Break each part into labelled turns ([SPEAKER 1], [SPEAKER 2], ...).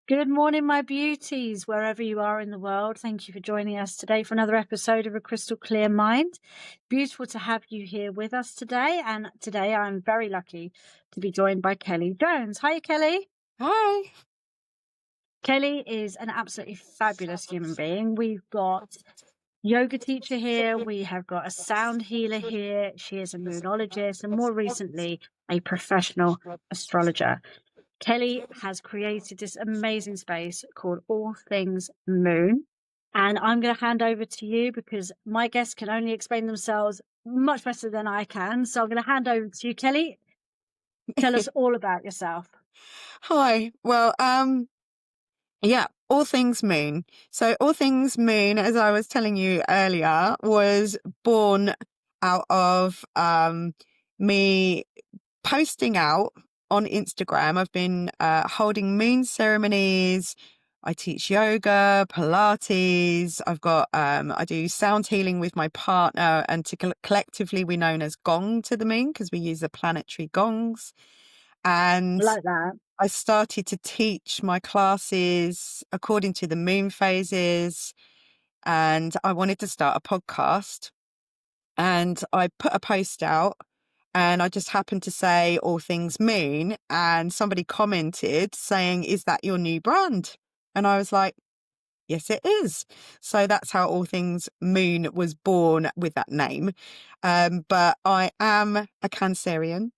[SPEAKER 1] Good morning, my beauties, wherever you are in the world. Thank you for joining us today for another episode of A Crystal Clear Mind. Beautiful to have you here with us today. And today I'm very lucky to be joined by Kellie Jones. Hi, Kellie.
[SPEAKER 2] Hi.
[SPEAKER 1] Kellie is an absolutely fabulous human being. We've got yoga teacher here. We have got a sound healer here. She is a moonologist and more recently a professional astrologer. Kellie has created this amazing space called All Things Moon. And I'm going to hand over to you because my guests can only explain themselves much better than I can. So I'm going to hand over to you, Kellie. Tell us all about yourself.
[SPEAKER 2] Hi. Well, yeah, All Things Moon. So All Things Moon, as I was telling you earlier, was born out of me posting out on Instagram. I've been holding moon ceremonies. I teach yoga, Pilates. I've got I do sound healing with my partner, and collectively we're known as Gong to the Moon because we use the planetary gongs. And
[SPEAKER 1] Like that.
[SPEAKER 2] I started to teach my classes according to the moon phases, and I wanted to start a podcast. And I put a post out, and I just happened to say All Things Moon, and somebody commented saying, "Is that your new brand?" And I was like, "Yes, it is." So that's how All Things Moon was born with that name. But I am a Cancerian.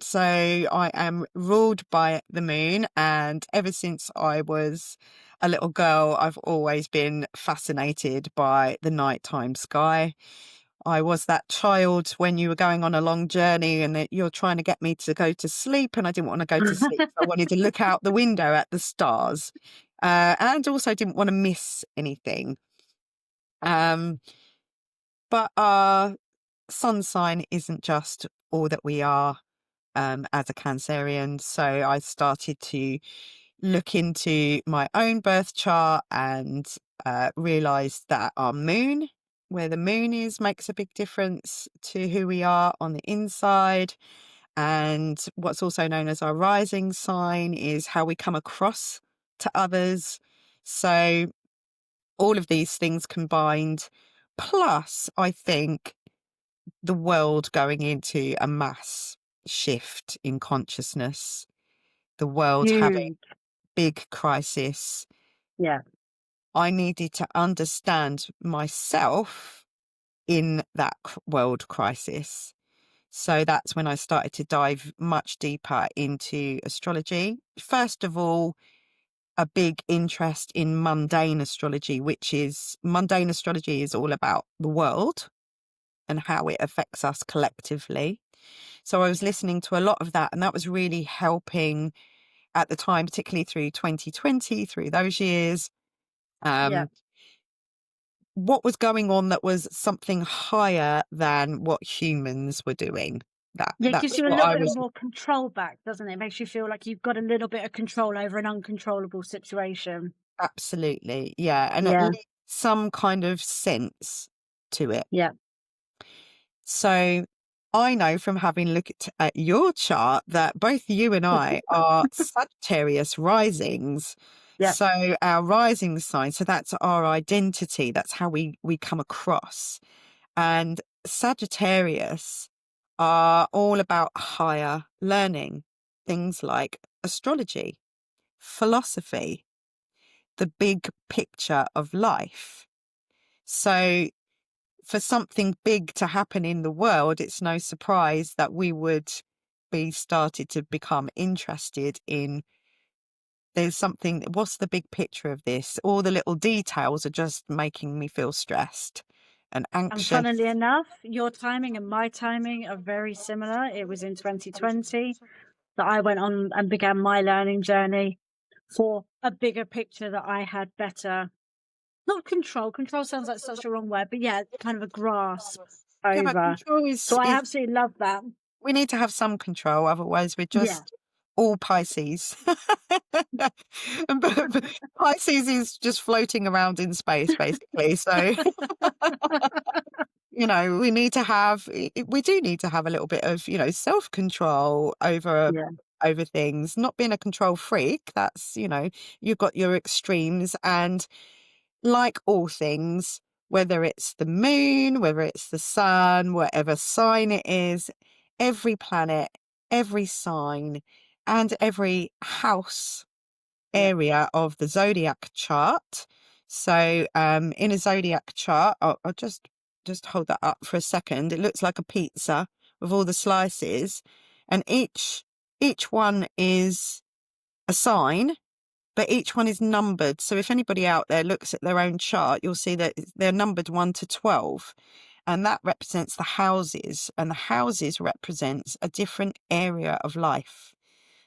[SPEAKER 2] So I am ruled by the moon, and ever since I was a little girl, I've always been fascinated by the nighttime sky. I was that child when you were going on a long journey and that you're trying to get me to go to sleep, and I didn't want to go to sleep. So I wanted to look out the window at the stars, and also didn't want to miss anything. Um, but our sun sign isn't just all that we are as a Cancerian. So I started to look into my own birth chart and realized that our moon, where the moon is, makes a big difference to who we are on the inside. And what's also known as our rising sign is how we come across to others. So all of these things combined, plus I think the world going into a mass shift in consciousness, the world having
[SPEAKER 1] Huge.
[SPEAKER 2] big crisis.
[SPEAKER 1] Yeah.
[SPEAKER 2] I needed to understand myself in that world crisis. So that's when I started to dive much deeper into astrology. First of all, a big interest in mundane astrology, which is mundane astrology is all about the world and how it affects us collectively. So I was listening to a lot of that, and that was really helping at the time, particularly through 2020, through those years.
[SPEAKER 1] Yeah.
[SPEAKER 2] Um, what was going on that was something higher than what humans were doing.
[SPEAKER 1] Yeah, it
[SPEAKER 2] That
[SPEAKER 1] gives
[SPEAKER 2] was
[SPEAKER 1] you a
[SPEAKER 2] what
[SPEAKER 1] little
[SPEAKER 2] I
[SPEAKER 1] bit
[SPEAKER 2] was
[SPEAKER 1] more control back, doesn't it? It makes you feel like you've got a little bit of control over an uncontrollable situation.
[SPEAKER 2] absolutely, yeah, and at
[SPEAKER 1] Yeah.
[SPEAKER 2] least some kind of sense to it.
[SPEAKER 1] Yeah.
[SPEAKER 2] So I know from having looked at your chart that both you and I are Sagittarius risings.
[SPEAKER 1] Yeah.
[SPEAKER 2] So our rising sign, so that's our identity. That's how we come across. And Sagittarius are all about higher learning, things like astrology, philosophy, the big picture of life. So for something big to happen in the world, it's no surprise that we would be started to become interested in there's something, what's the big picture of this? All the little details are just making me feel stressed and
[SPEAKER 1] And
[SPEAKER 2] anxious.
[SPEAKER 1] funnily enough, your timing and my timing are very similar. It was in 2020 that I went on and began my learning journey for a bigger picture that I had better, not control. Control sounds like such a wrong word, but yeah, kind of a grasp
[SPEAKER 2] Yeah, but
[SPEAKER 1] over.
[SPEAKER 2] control
[SPEAKER 1] So I
[SPEAKER 2] is
[SPEAKER 1] absolutely love that.
[SPEAKER 2] we need to have some control, otherwise we're
[SPEAKER 1] Yeah.
[SPEAKER 2] just all Pisces. But Pisces is just floating around in space, basically. So we need to have we do need to have a little bit of self control over
[SPEAKER 1] Yeah.
[SPEAKER 2] over things, not being a control freak. That's, you've got your extremes. And like all things, whether it's the moon, whether it's the sun, whatever sign it is, every planet, every sign, and every house
[SPEAKER 1] Yeah.
[SPEAKER 2] area of the zodiac chart. So in a zodiac chart, I'll just hold that up for a second. It looks like a pizza with all the slices, and each one is a sign, but each one is numbered. So if anybody out there looks at their own chart, you'll see that they're numbered 1 to 12. And that represents the houses, and the houses represents a different area of life.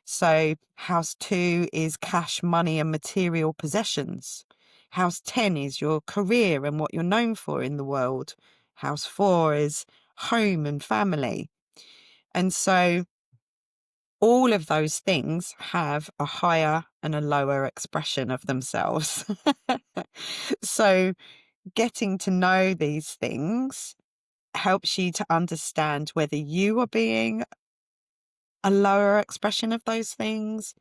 [SPEAKER 2] So house 2 is cash, money, and material possessions. House 10 is your career and what you're known for in the world. House 4 is home and family. And so all of those things have a higher and a lower expression of themselves. So getting to know these things helps you to understand whether you are being a lower expression of those things,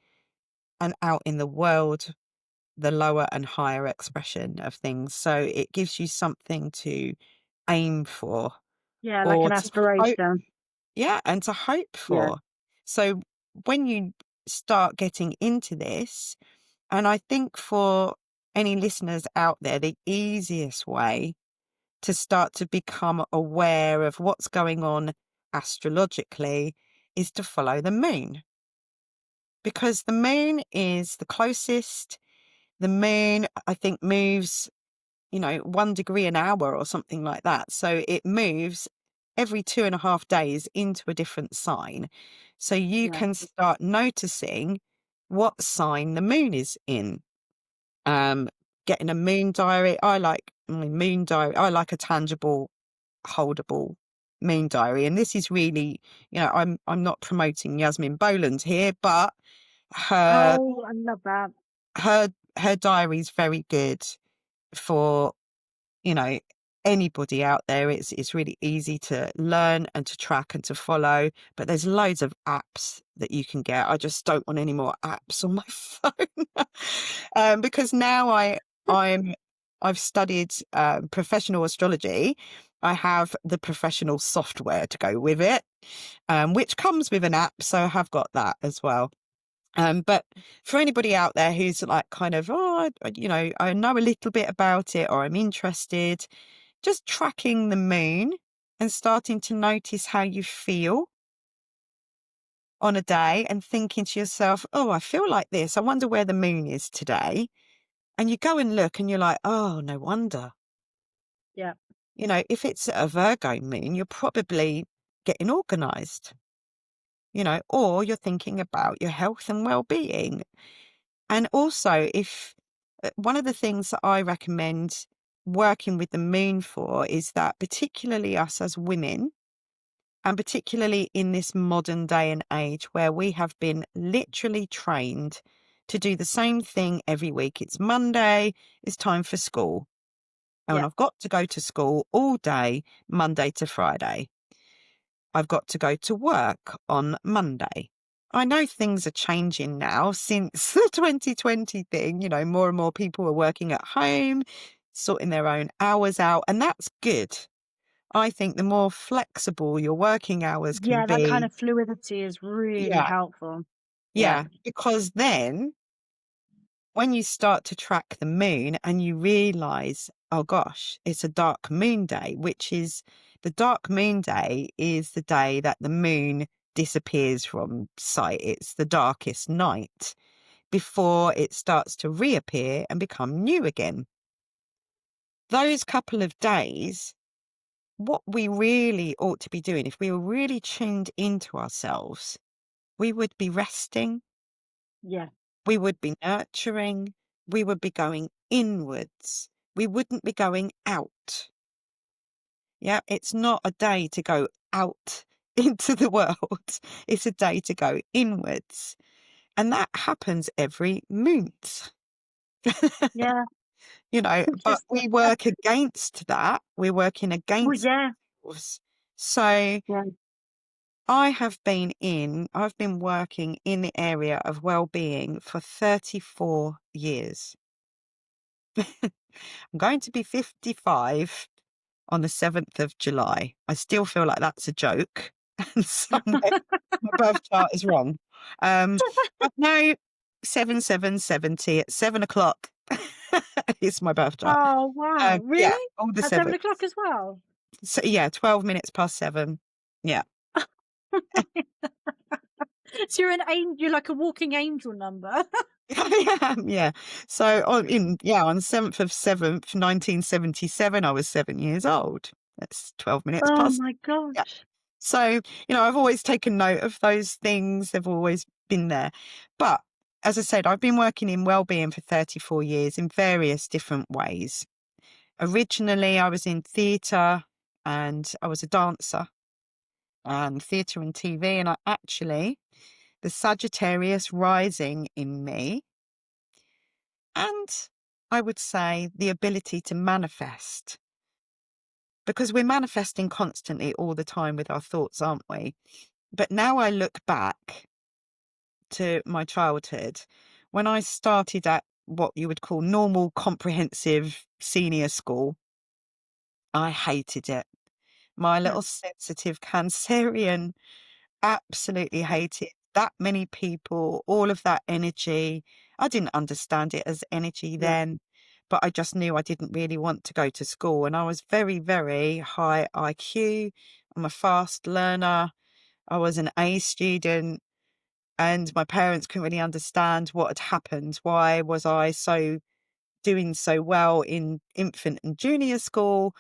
[SPEAKER 2] and out in the world, the lower and higher expression of things. So it gives you something to aim for,
[SPEAKER 1] Yeah, like
[SPEAKER 2] or
[SPEAKER 1] an
[SPEAKER 2] to hope,
[SPEAKER 1] aspiration.
[SPEAKER 2] yeah, and to hope
[SPEAKER 1] Yeah.
[SPEAKER 2] for. So when you start getting into this, and I think for any listeners out there, the easiest way to start to become aware of what's going on astrologically is to follow the moon, because the moon is the closest. The moon, I think, moves, 1 degree an hour or something like that. So it moves every 2.5 days into a different sign. So you
[SPEAKER 1] Yeah.
[SPEAKER 2] can start noticing what sign the moon is in. Um, Getting a moon diary. I like my moon diary. I like a tangible, holdable moon diary. And this is really, I'm not promoting Yasmin Boland here, but her
[SPEAKER 1] Oh, I love that.
[SPEAKER 2] her diary is very good for, you know, anybody out there. It's really easy to learn and to track and to follow, but there's loads of apps that you can get. I just don't want any more apps on my phone. Because now I've studied professional astrology. I have the professional software to go with it, which comes with an app, so I have got that as well. But for anybody out there who's like kind of, I know a little bit about it, or I'm interested, just tracking the moon and starting to notice how you feel on a day and thinking to yourself, oh, I feel like this. I wonder where the moon is today. And you go and look and you're like, oh, no wonder.
[SPEAKER 1] Yeah.
[SPEAKER 2] If it's a Virgo moon, you're probably getting organized, or you're thinking about your health and well-being. And also, if one of the things that I recommend working with the moon for is that, particularly us as women, and particularly in this modern day and age where we have been literally trained to do the same thing every week. It's Monday, it's time for school. And
[SPEAKER 1] Yeah.
[SPEAKER 2] I've got to go to school all day, Monday to Friday. I've got to go to work on Monday. I know things are changing now since the 2020 thing. More and more people are working at home, sorting their own hours out, and that's good. I think the more flexible your working hours can
[SPEAKER 1] Yeah, that kind
[SPEAKER 2] be,
[SPEAKER 1] of fluidity is really
[SPEAKER 2] yeah,
[SPEAKER 1] helpful. Yeah.
[SPEAKER 2] yeah, because then when you start to track the moon and you realize, oh gosh, it's a dark moon day, which is the dark moon day is the day that the moon disappears from sight. It's the darkest night before it starts to reappear and become new again. Those couple of days, what we really ought to be doing, if we were really tuned into ourselves, we would be resting,
[SPEAKER 1] Yeah.
[SPEAKER 2] we would be nurturing, we would be going inwards, we wouldn't be going out. Yeah, it's not a day to go out into the world, it's a day to go inwards. And that happens every month.
[SPEAKER 1] Yeah.
[SPEAKER 2] But
[SPEAKER 1] Just
[SPEAKER 2] we work against that. We're working
[SPEAKER 1] well,
[SPEAKER 2] against
[SPEAKER 1] yeah.
[SPEAKER 2] ourselves. So
[SPEAKER 1] Yeah.
[SPEAKER 2] I've been working in the area of well-being for 34 years. I'm going to be 55 on the 7th of July. I still feel like that's a joke, and somewhere my birth chart is wrong. But no, 7/7/70 at 7 o'clock is my birth chart.
[SPEAKER 1] Oh, wow.
[SPEAKER 2] Yeah,
[SPEAKER 1] Really?
[SPEAKER 2] all the
[SPEAKER 1] At 7
[SPEAKER 2] 7.
[SPEAKER 1] o'clock as well?
[SPEAKER 2] So, yeah, 12 minutes past 7. Yeah.
[SPEAKER 1] So you're like a walking angel number.
[SPEAKER 2] I am, yeah. So on 7th of 7th, 1977, I was 7 years old. That's 12 minutes
[SPEAKER 1] Oh
[SPEAKER 2] past.
[SPEAKER 1] my
[SPEAKER 2] Yeah.
[SPEAKER 1] gosh.
[SPEAKER 2] So, I've always taken note of those things. They've always been there. But as I said, I've been working in wellbeing for 34 years in various different ways. Originally, I was in theatre and I was a dancer and theatre and TV. And the Sagittarius rising in me, and I would say the ability to manifest, because we're manifesting constantly all the time with our thoughts, aren't we? But now I look back to my childhood when I started at what you would call normal comprehensive senior school. I hated it. My
[SPEAKER 1] Yeah,
[SPEAKER 2] little sensitive Cancerian absolutely
[SPEAKER 1] yeah,
[SPEAKER 2] hated that many people, all of that energy. I didn't understand it as energy
[SPEAKER 1] yeah,
[SPEAKER 2] then, but I just knew I didn't really want to go to school. And I was very, very high IQ. I'm a fast learner. I was an A student, and my parents couldn't really understand what had happened. Why was I doing so well in infant and junior school?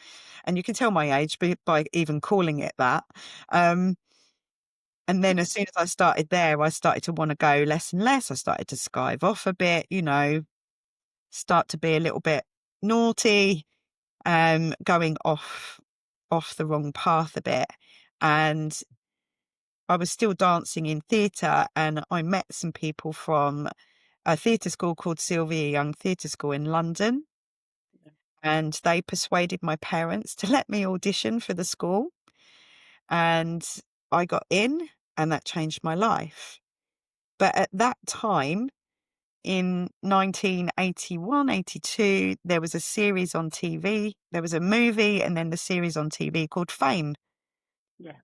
[SPEAKER 2] And you can tell my age by even calling it that. Um, and then as soon as I started there, I started to want to go less and less. I started to skive off a bit, start to be a little bit naughty, going off the wrong path a bit. And I was still dancing in theatre, and I met some people from a theatre school called Sylvia Young Theatre School in London,
[SPEAKER 1] yeah,
[SPEAKER 2] and they persuaded my parents to let me audition for the school, and I got in, and that changed my life. But at that time, in 1981, 82, there was a series on TV. There was a movie and then the series on TV called Fame,
[SPEAKER 1] yeah.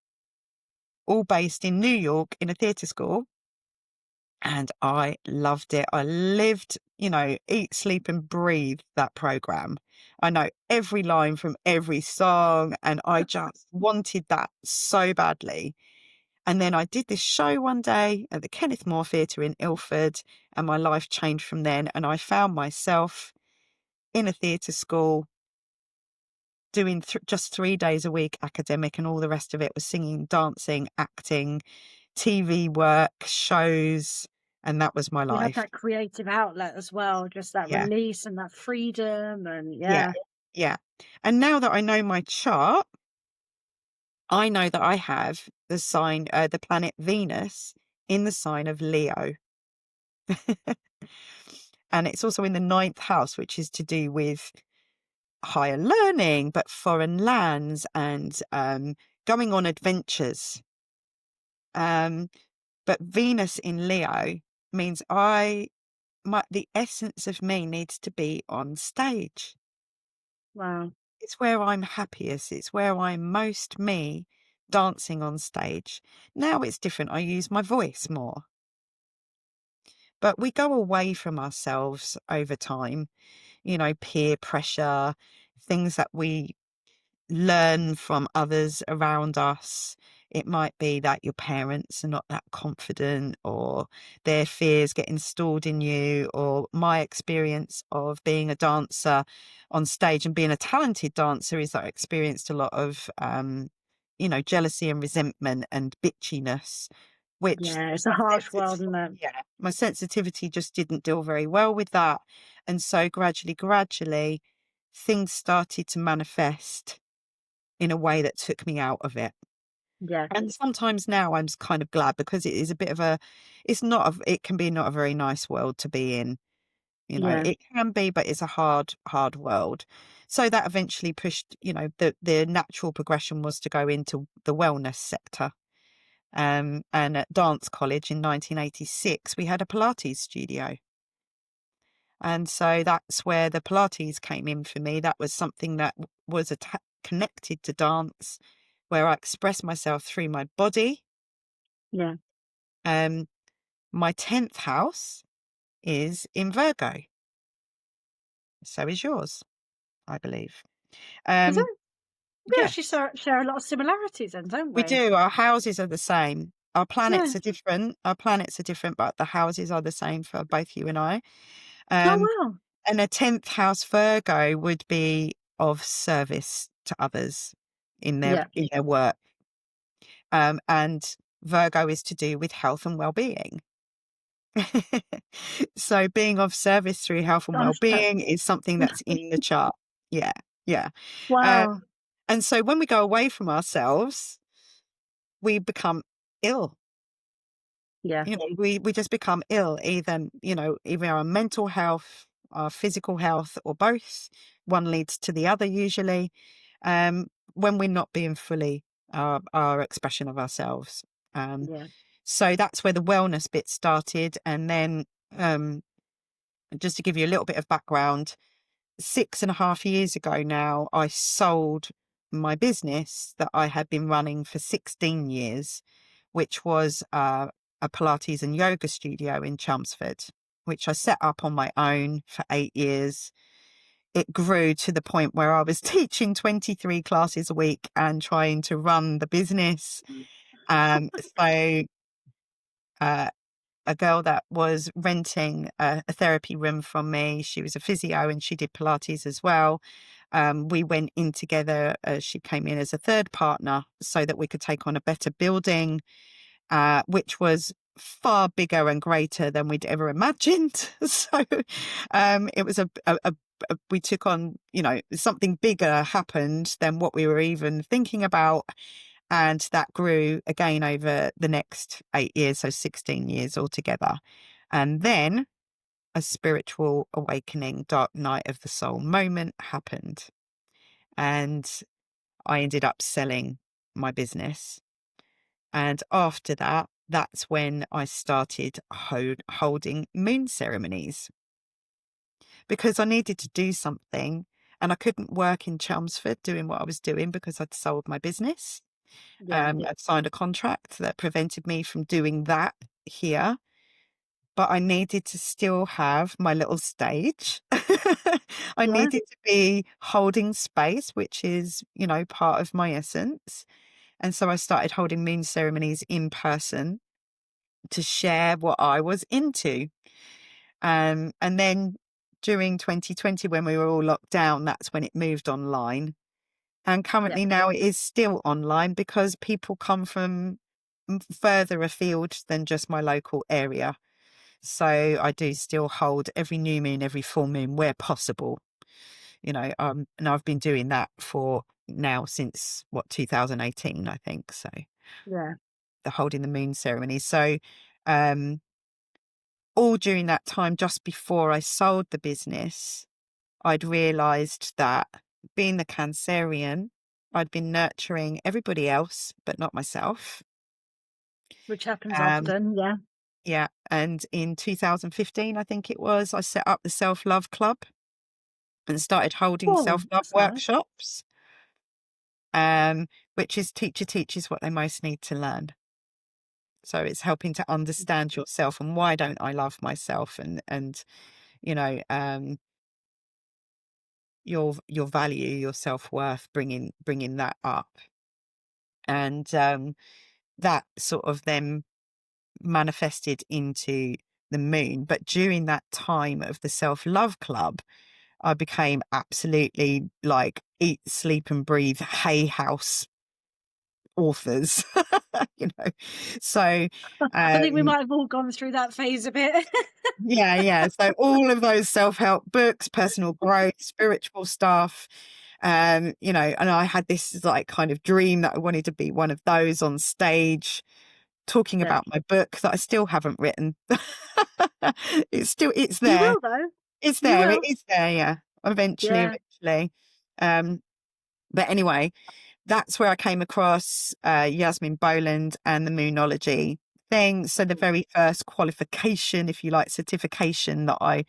[SPEAKER 2] all based in New York in a theatre school. And I loved it. I lived, eat, sleep, and breathe that program. I know every line from every song, and I just wanted that so badly. And then I did this show one day at the Kenneth More Theatre in Ilford, and my life changed from then. And I found myself in a theatre school doing just 3 days a week academic, and all the rest of it was singing, dancing, acting, TV work, shows, and that was my
[SPEAKER 1] You had
[SPEAKER 2] life.
[SPEAKER 1] that creative outlet as well, just that
[SPEAKER 2] Yeah,
[SPEAKER 1] release and that freedom and
[SPEAKER 2] yeah,
[SPEAKER 1] yeah,
[SPEAKER 2] yeah. And now that I know my chart, I know that I have the planet Venus in the sign of Leo. And it's also in the ninth house, which is to do with higher learning, but foreign lands and going on adventures. Um, but Venus in Leo means the essence of me needs to be on stage.
[SPEAKER 1] wow,
[SPEAKER 2] It's where I'm happiest. It's where I'm most me, dancing on stage. Now it's different. I use my voice more. But we go away from ourselves over time, peer pressure, things that we learn from others around us. It might be that your parents are not that confident, or their fears get installed in you, or my experience of being a dancer on stage and being a talented dancer is that I experienced a lot of, jealousy and resentment and bitchiness, which
[SPEAKER 1] yeah, it's a
[SPEAKER 2] my
[SPEAKER 1] harsh world,
[SPEAKER 2] sensitivity,
[SPEAKER 1] isn't it?
[SPEAKER 2] yeah, my sensitivity just didn't deal very well with that. And so gradually, things started to manifest in a way that took me out of it.
[SPEAKER 1] Yeah,
[SPEAKER 2] And sometimes now I'm just kind of glad, because it is a bit of it can be not a very nice world to be in.
[SPEAKER 1] yeah,
[SPEAKER 2] It can be, but it's a hard world. So that eventually pushed, the natural progression was to go into the wellness sector. And at dance college in 1986, we had a Pilates studio. And so that's where the Pilates came in for me. That was something that was connected to dance, where I express myself through my body.
[SPEAKER 1] Yeah.
[SPEAKER 2] Um, my 10th house is in Virgo. So is yours, I believe.
[SPEAKER 1] Is it?
[SPEAKER 2] Um,
[SPEAKER 1] We
[SPEAKER 2] yes,
[SPEAKER 1] actually share a lot of similarities then, don't
[SPEAKER 2] we
[SPEAKER 1] we?
[SPEAKER 2] do. Our houses are the same. Our
[SPEAKER 1] Yeah.
[SPEAKER 2] planets are different. Our planets are different, but the houses are the same for both you and I.
[SPEAKER 1] Oh,
[SPEAKER 2] Um,
[SPEAKER 1] wow.
[SPEAKER 2] and a 10th house Virgo would be of service to others
[SPEAKER 1] Yeah.
[SPEAKER 2] in their work. And Virgo is to do with health and well-being. So being of service through health and
[SPEAKER 1] Gosh, that's
[SPEAKER 2] well-being is something that's in the chart. Yeah, yeah. Um,
[SPEAKER 1] wow.
[SPEAKER 2] and so when we go away from ourselves, we become ill.
[SPEAKER 1] Yeah.
[SPEAKER 2] We just become ill, either our mental health, our physical health, or both. One leads to the other usually, when we're not being fully our expression of ourselves. Um,
[SPEAKER 1] Yeah.
[SPEAKER 2] so that's where the wellness bit started. And then, just to give you a little bit of background, 6.5 years ago now, I sold my business that I had been running for 16 years, which was a Pilates and yoga studio in Chelmsford, which I set up on my own for 8 years. It grew to the point where I was teaching 23 classes a week and trying to run the business. So uh, a girl that was renting a therapy room from me. She was a physio and she did Pilates as well. We went in together. She came in as a third partner so that we could take on a better building, which was far bigger and greater than we'd ever imagined. So it was we took on, something bigger happened than what we were even thinking about. And that grew again over the next 8 years, so 16 years altogether. And then a spiritual awakening, dark night of the soul moment happened. And I ended up selling my business. And after that, that's when I started holding moon ceremonies because I needed to do something. And I couldn't work in Chelmsford doing what I was doing because I'd sold my business.
[SPEAKER 1] Yeah.
[SPEAKER 2] I'd signed a contract that prevented me from doing that here, but I needed to still have my little stage. I
[SPEAKER 1] Yeah.
[SPEAKER 2] needed to be holding space, which is, part of my essence. And so I started holding moon ceremonies in person to share what I was into. And then during 2020, when we were all locked down, that's when it moved online. And
[SPEAKER 1] Yeah.
[SPEAKER 2] currently now it is still online because people come from further afield than just my local area. So I do still hold every new moon, every full moon where possible, and I've been doing that for now since 2018, I think. So
[SPEAKER 1] Yeah.
[SPEAKER 2] the holding the moon ceremony. So, um, all during that time, just before I sold the business, I'd realized that being the Cancerian, I'd been nurturing everybody else, but not myself.
[SPEAKER 1] Which happens
[SPEAKER 2] Um,
[SPEAKER 1] often. Yeah.
[SPEAKER 2] yeah. And in 2015, I think it was, I set up the Self Love Club and started holding
[SPEAKER 1] Oh,
[SPEAKER 2] self love
[SPEAKER 1] that's nice.
[SPEAKER 2] workshops, um, which is teacher teaches what they most need to learn. So it's helping to understand yourself and why don't I love myself and you know um, your value, your self worth, bringing that up, and that sort of then manifested into the moon. But during that time of the self love club, I became absolutely like eat, sleep, and breathe Hay House authors, you know. So,
[SPEAKER 1] I think we
[SPEAKER 2] um,
[SPEAKER 1] might have all gone through that phase a bit.
[SPEAKER 2] yeah, yeah. So all of those self-help books, personal growth, spiritual stuff, and I had this like kind of dream that I wanted to be one of those on stage talking
[SPEAKER 1] Yeah.
[SPEAKER 2] about my book that I still haven't written. It's
[SPEAKER 1] You
[SPEAKER 2] there.
[SPEAKER 1] will though.
[SPEAKER 2] It's
[SPEAKER 1] You
[SPEAKER 2] there. It
[SPEAKER 1] will.
[SPEAKER 2] is there, yeah.
[SPEAKER 1] Yeah.
[SPEAKER 2] Eventually. Um, but anyway, that's where I came across Yasmin Boland and the Moonology thing. So the very first qualification, if you like, certification that I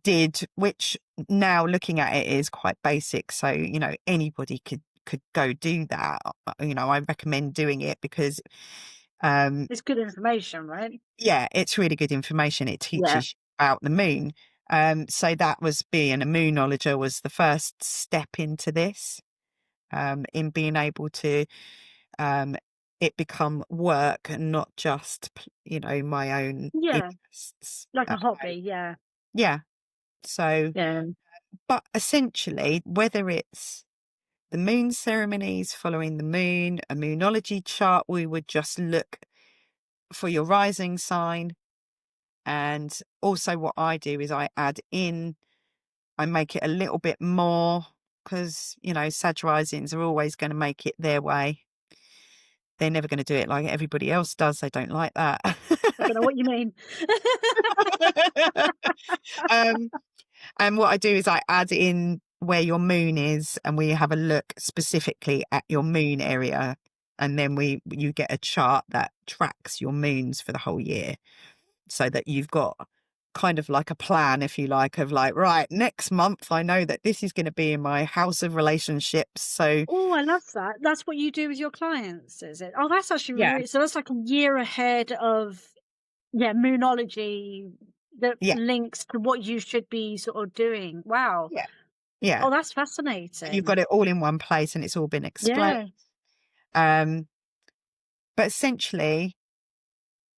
[SPEAKER 2] did, which now looking at it is quite basic. So, you know, anybody could go do that. You know, I recommend doing it because
[SPEAKER 1] It's good information, right?
[SPEAKER 2] yeah, it's really good information. It
[SPEAKER 1] Yeah.
[SPEAKER 2] teaches you about the moon. So that was being a moonologer was the first step into this, in being able to um, it become work and not just, you know, my own
[SPEAKER 1] Yeah.
[SPEAKER 2] interests
[SPEAKER 1] Like a
[SPEAKER 2] at home.
[SPEAKER 1] hobby. Yeah.
[SPEAKER 2] Yeah. So,
[SPEAKER 1] Yeah.
[SPEAKER 2] but essentially, whether it's the moon ceremonies following the moon, a moonology chart, we would just look for your rising sign. And also, what I do is I make it a little bit more because, you know, Sag risings are always going to make it their way. They're never going to do it like everybody else does. They don't like that.
[SPEAKER 1] I don't know what you mean.
[SPEAKER 2] um, and what I do is I add in where your moon is, and we have a look specifically at your moon area. And then you get a chart that tracks your moons for the whole year so that you've got kind of like a plan, if you like, of like, right, next month, I know that this is going to be in my house of relationships. So,
[SPEAKER 1] Oh, I love that. That's what you do with your clients, is it? Oh, that's actually
[SPEAKER 2] yeah,
[SPEAKER 1] so that's like a year ahead of, yeah, Moonology that
[SPEAKER 2] yeah,
[SPEAKER 1] links to what you should be sort of doing. Wow.
[SPEAKER 2] yeah, yeah.
[SPEAKER 1] Oh, that's
[SPEAKER 2] And you've
[SPEAKER 1] fascinating.
[SPEAKER 2] got it all in one place and it's all been explained.
[SPEAKER 1] Yeah.
[SPEAKER 2] Um, but essentially,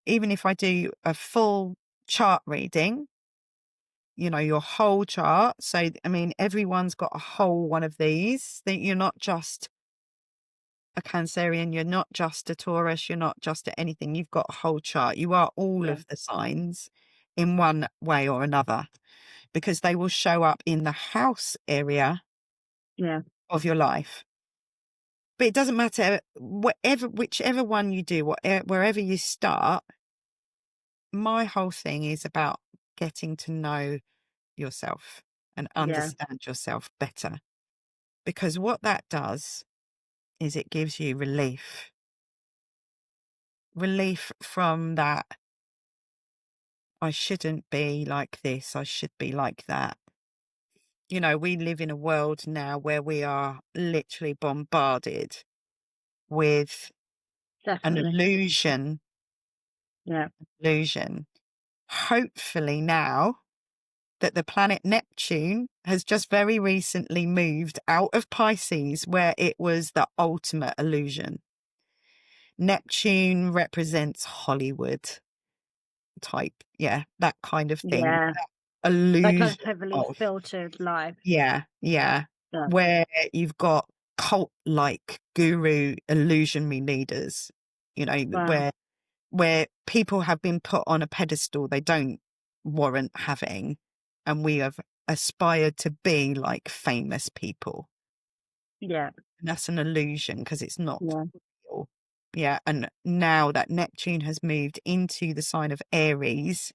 [SPEAKER 2] even if I do a full chart reading, you know, your whole chart. So, I mean, everyone's got a whole one of these. That you're not just a Cancerian, you're not just a Taurus, you're not just a anything. You've got a whole chart. You are all
[SPEAKER 1] Yeah.
[SPEAKER 2] of the signs in one way or another because they will show up in the house area
[SPEAKER 1] Yeah.
[SPEAKER 2] of your life. But it doesn't matter whichever one you do, wherever you start. My whole thing is about getting to know yourself and
[SPEAKER 1] Yeah.
[SPEAKER 2] understand yourself better. Because what that does is it gives you relief from that. I shouldn't be like this. I should be like that. You know, we live in a world now where we are literally bombarded with an
[SPEAKER 1] Definitely. Yeah.
[SPEAKER 2] illusion. Hopefully now that the planet Neptune has just very recently moved out of Pisces, where it was the ultimate illusion. Neptune represents Hollywood type, yeah, that kind of thing.
[SPEAKER 1] Yeah.
[SPEAKER 2] That
[SPEAKER 1] Like a
[SPEAKER 2] illusion
[SPEAKER 1] heavily
[SPEAKER 2] of,
[SPEAKER 1] filtered life.
[SPEAKER 2] yeah,
[SPEAKER 1] Yeah.
[SPEAKER 2] where you've got cult-like guru illusionary leaders, you know,
[SPEAKER 1] Wow.
[SPEAKER 2] where people have been put on a pedestal they don't warrant having, and we have aspired to be like famous people.
[SPEAKER 1] Yeah.
[SPEAKER 2] And that's an illusion because it's not
[SPEAKER 1] Yeah.
[SPEAKER 2] real. Yeah, and now that Neptune has moved into the sign of Aries,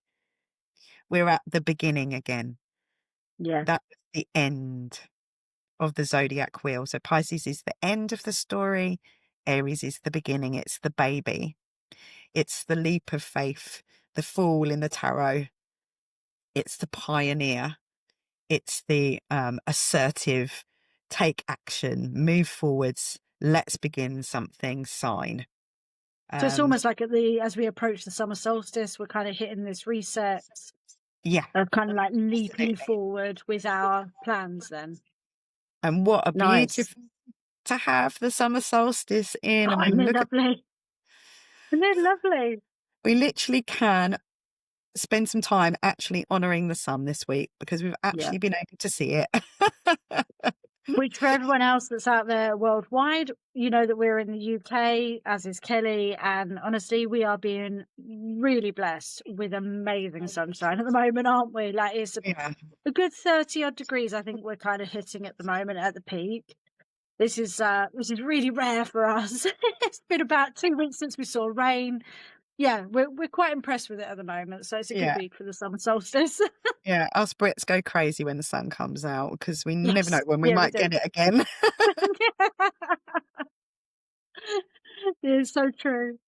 [SPEAKER 2] we're at the beginning again.
[SPEAKER 1] Yeah.
[SPEAKER 2] That's the end of the zodiac wheel. So Pisces is the end of the story, Aries is the beginning, it's the baby. It's the leap of faith, the fool in the tarot. It's the pioneer. It's the assertive, take action, move forwards, let's begin something sign.
[SPEAKER 1] So it's
[SPEAKER 2] Um,
[SPEAKER 1] almost like as we approach the summer solstice, we're kind of hitting this reset
[SPEAKER 2] yeah,
[SPEAKER 1] of kind of like leaping
[SPEAKER 2] absolutely.
[SPEAKER 1] forward with our plans then.
[SPEAKER 2] And what a
[SPEAKER 1] Nice.
[SPEAKER 2] beautiful to have the summer solstice in. I
[SPEAKER 1] Oh, isn't
[SPEAKER 2] mean,
[SPEAKER 1] it
[SPEAKER 2] look at,
[SPEAKER 1] lovely? Isn't it lovely?
[SPEAKER 2] we literally can spend some time actually honouring the sun this week because we've
[SPEAKER 1] Yeah.
[SPEAKER 2] actually been able to see it.
[SPEAKER 1] Which for everyone else that's out there worldwide, you know that we're in the UK, as is Kelly, and honestly, we are being really blessed with amazing sunshine at the moment, aren't we? Like it's
[SPEAKER 2] Yeah.
[SPEAKER 1] a good 30 odd degrees, I think we're kind of hitting at the moment at the peak. This is really rare for us. It's been about 2 weeks since we saw rain. Yeah, we're quite impressed with it at the moment, so it's a good
[SPEAKER 2] Yeah.
[SPEAKER 1] week for the summer solstice.
[SPEAKER 2] Yeah, us Brits go crazy when the sun comes out because we never know
[SPEAKER 1] Yes.
[SPEAKER 2] when we
[SPEAKER 1] Yeah, we
[SPEAKER 2] might
[SPEAKER 1] do.
[SPEAKER 2] get it again.
[SPEAKER 1] It's so true.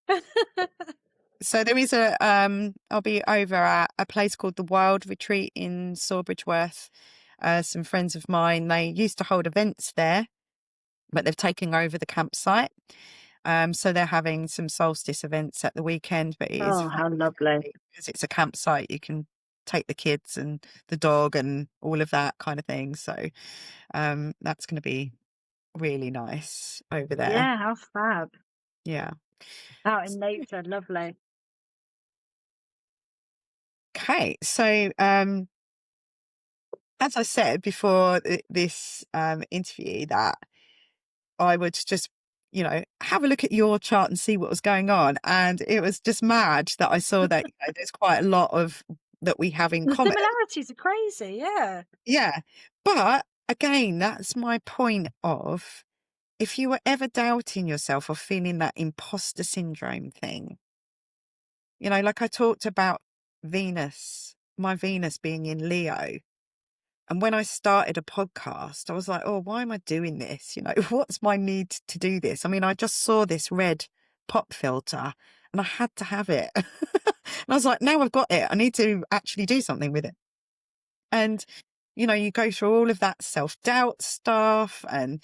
[SPEAKER 2] So there is I'll be over at a place called the Wild Retreat in Sawbridgeworth. Some friends of mine, they used to hold events there, but they've taken over the campsite. So they're having some solstice events at the weekend, but it is
[SPEAKER 1] Oh, how
[SPEAKER 2] fabulous
[SPEAKER 1] lovely.
[SPEAKER 2] because it's a campsite. You can take the kids and the dog and all of that kind of thing. So that's going to be really nice over there.
[SPEAKER 1] Yeah, how fab.
[SPEAKER 2] Yeah.
[SPEAKER 1] Out in nature, lovely.
[SPEAKER 2] Okay. So as I said before this interview, that I would just, have a look at your chart and see what was going on. And it was just mad that I saw that, there's quite a lot of that we have in
[SPEAKER 1] The
[SPEAKER 2] common.
[SPEAKER 1] similarities are crazy, yeah.
[SPEAKER 2] Yeah. But again, that's my point of if you were ever doubting yourself or feeling that imposter syndrome thing, like I talked about Venus, my Venus being in Leo. And when I started a podcast, I was like, oh, why am I doing this? What's my need to do this? I mean, I just saw this red pop filter and I had to have it. And I was like, now I've got it. I need to actually do something with it. And, you go through all of that self-doubt stuff, and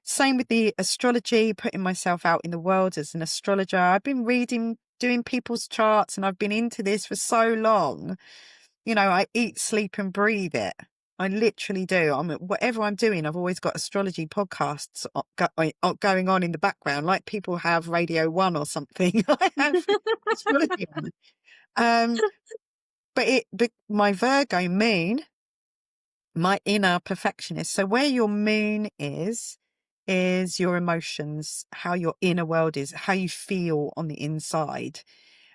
[SPEAKER 2] same with the astrology, putting myself out in the world as an astrologer. I've been reading, doing people's charts, and I've been into this for so long. I eat, sleep and breathe it. I literally do. Whatever I'm doing, I've always got astrology podcasts going on in the background, like people have Radio 1 or something. I have astrology on. Um, but my Virgo moon, my inner perfectionist. So where your moon is your emotions, how your inner world is, how you feel on the inside.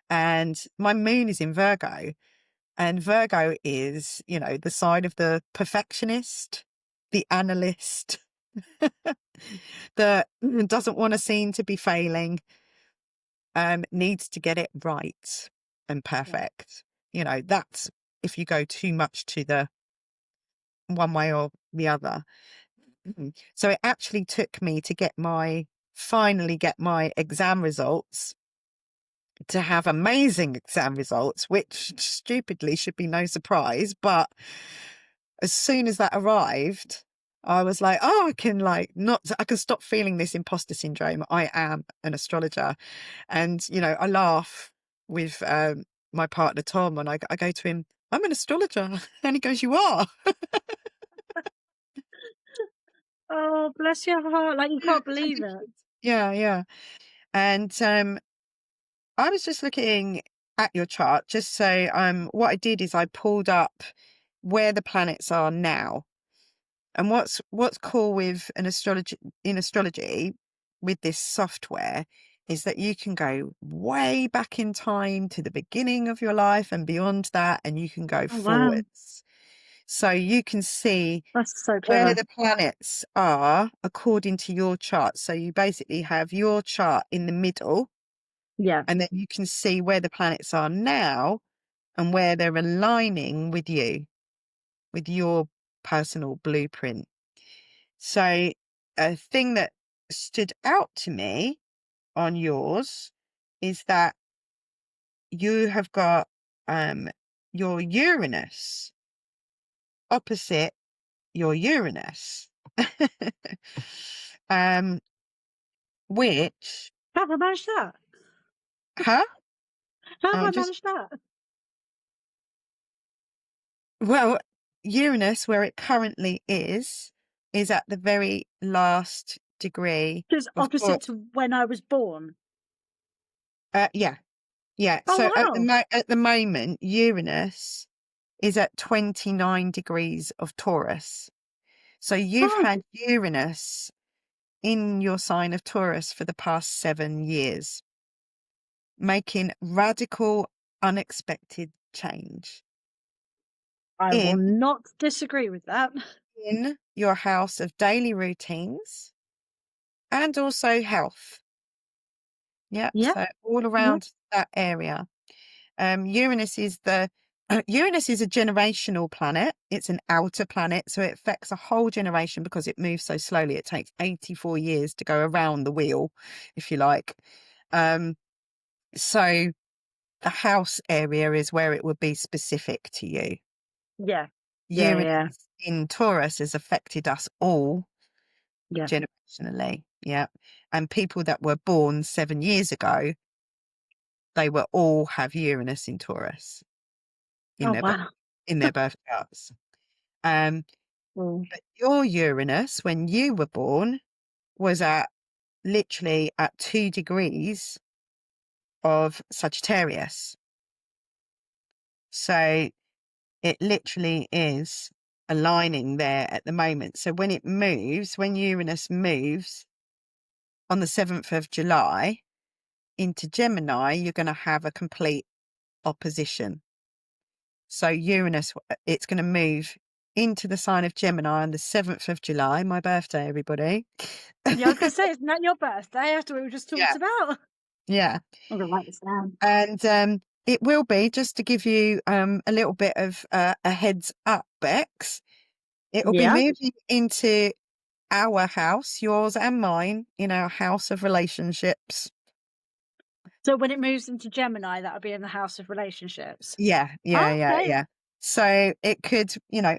[SPEAKER 2] And my moon is in Virgo. And Virgo is, the side of the perfectionist, the analyst, that doesn't want to seem to be failing, needs to get it right and
[SPEAKER 1] Yeah.
[SPEAKER 2] perfect. That's if you go too much to the one way or the other. So it actually took me to finally get my exam results, to have amazing exam results, which stupidly should be no surprise. But as soon as that arrived, I was like, oh, I can stop feeling this imposter syndrome. I am an astrologer. And, I laugh with my partner, Tom, and I go to him, I'm an astrologer. And he goes, you are.
[SPEAKER 1] Oh, bless your heart, like, you can't believe it.
[SPEAKER 2] Yeah, yeah. And I was just looking at your chart, just so what I did is I pulled up where the planets are now. And what's cool with astrology with this software is that you can go way back in time to the beginning of your life and beyond that, and you can go
[SPEAKER 1] Oh, wow.
[SPEAKER 2] forwards. So you can see
[SPEAKER 1] That's so
[SPEAKER 2] where
[SPEAKER 1] clever.
[SPEAKER 2] the planets are according to your chart. So you basically have your chart in the middle,
[SPEAKER 1] Yeah.
[SPEAKER 2] and then you can see where the planets are now and where they're aligning with you, with your personal blueprint. So a thing that stood out to me on yours is that you have got your Uranus opposite your Uranus. um which
[SPEAKER 1] How have I managed that?
[SPEAKER 2] huh?
[SPEAKER 1] How have
[SPEAKER 2] I'm
[SPEAKER 1] I
[SPEAKER 2] just
[SPEAKER 1] managed that?
[SPEAKER 2] well, Uranus where it currently is at the very last degree
[SPEAKER 1] Just
[SPEAKER 2] of
[SPEAKER 1] opposite to when I was born.
[SPEAKER 2] yeah. Yeah,
[SPEAKER 1] Oh,
[SPEAKER 2] so
[SPEAKER 1] wow.
[SPEAKER 2] at the moment, Uranus is at 29 degrees of Taurus. So you've
[SPEAKER 1] Oh,
[SPEAKER 2] had Uranus in your sign of Taurus for the past 7 years, making radical, unexpected change
[SPEAKER 1] I will
[SPEAKER 2] in
[SPEAKER 1] not disagree with that.
[SPEAKER 2] in your house of daily routines and also health. Yeah,
[SPEAKER 1] Yeah,
[SPEAKER 2] so all
[SPEAKER 1] yeah.
[SPEAKER 2] around that area. Uranus is the Uranus is a generational planet. It's an outer planet, so it affects a whole generation because it moves so slowly. It takes 84 years to go around the wheel, if you like. Um, so the house area is where it would be specific to you.
[SPEAKER 1] Yeah. Yeah.
[SPEAKER 2] Uranus
[SPEAKER 1] Yeah.
[SPEAKER 2] in Taurus has affected us all
[SPEAKER 1] Yeah.
[SPEAKER 2] generationally. Yeah. And people that were born 7 years ago, they will all have Uranus in Taurus in
[SPEAKER 1] Oh,
[SPEAKER 2] their
[SPEAKER 1] wow.
[SPEAKER 2] in their birth charts. Um,
[SPEAKER 1] Mm.
[SPEAKER 2] but your Uranus, when you were born, was at literally at 2 degrees of Sagittarius. So it literally is aligning there at the moment. So when it moves, when Uranus moves on the 7th of July into Gemini, you're going to have a complete opposition. So Uranus, it's going to move into the sign of Gemini on the 7th of July, my birthday, everybody.
[SPEAKER 1] Yeah, I was going to say, it's not your birthday after what we just talked
[SPEAKER 2] Yeah,
[SPEAKER 1] about.
[SPEAKER 2] yeah.
[SPEAKER 1] I'm going to write this down.
[SPEAKER 2] And it will be, just to give you a little bit of a heads up, Bex, it will be
[SPEAKER 1] Yeah.
[SPEAKER 2] moving into our house, yours and mine, in our house of relationships.
[SPEAKER 1] So when it moves into Gemini, that'll be in the house of relationships.
[SPEAKER 2] Yeah, yeah, yeah,
[SPEAKER 1] Okay.
[SPEAKER 2] yeah. So it could,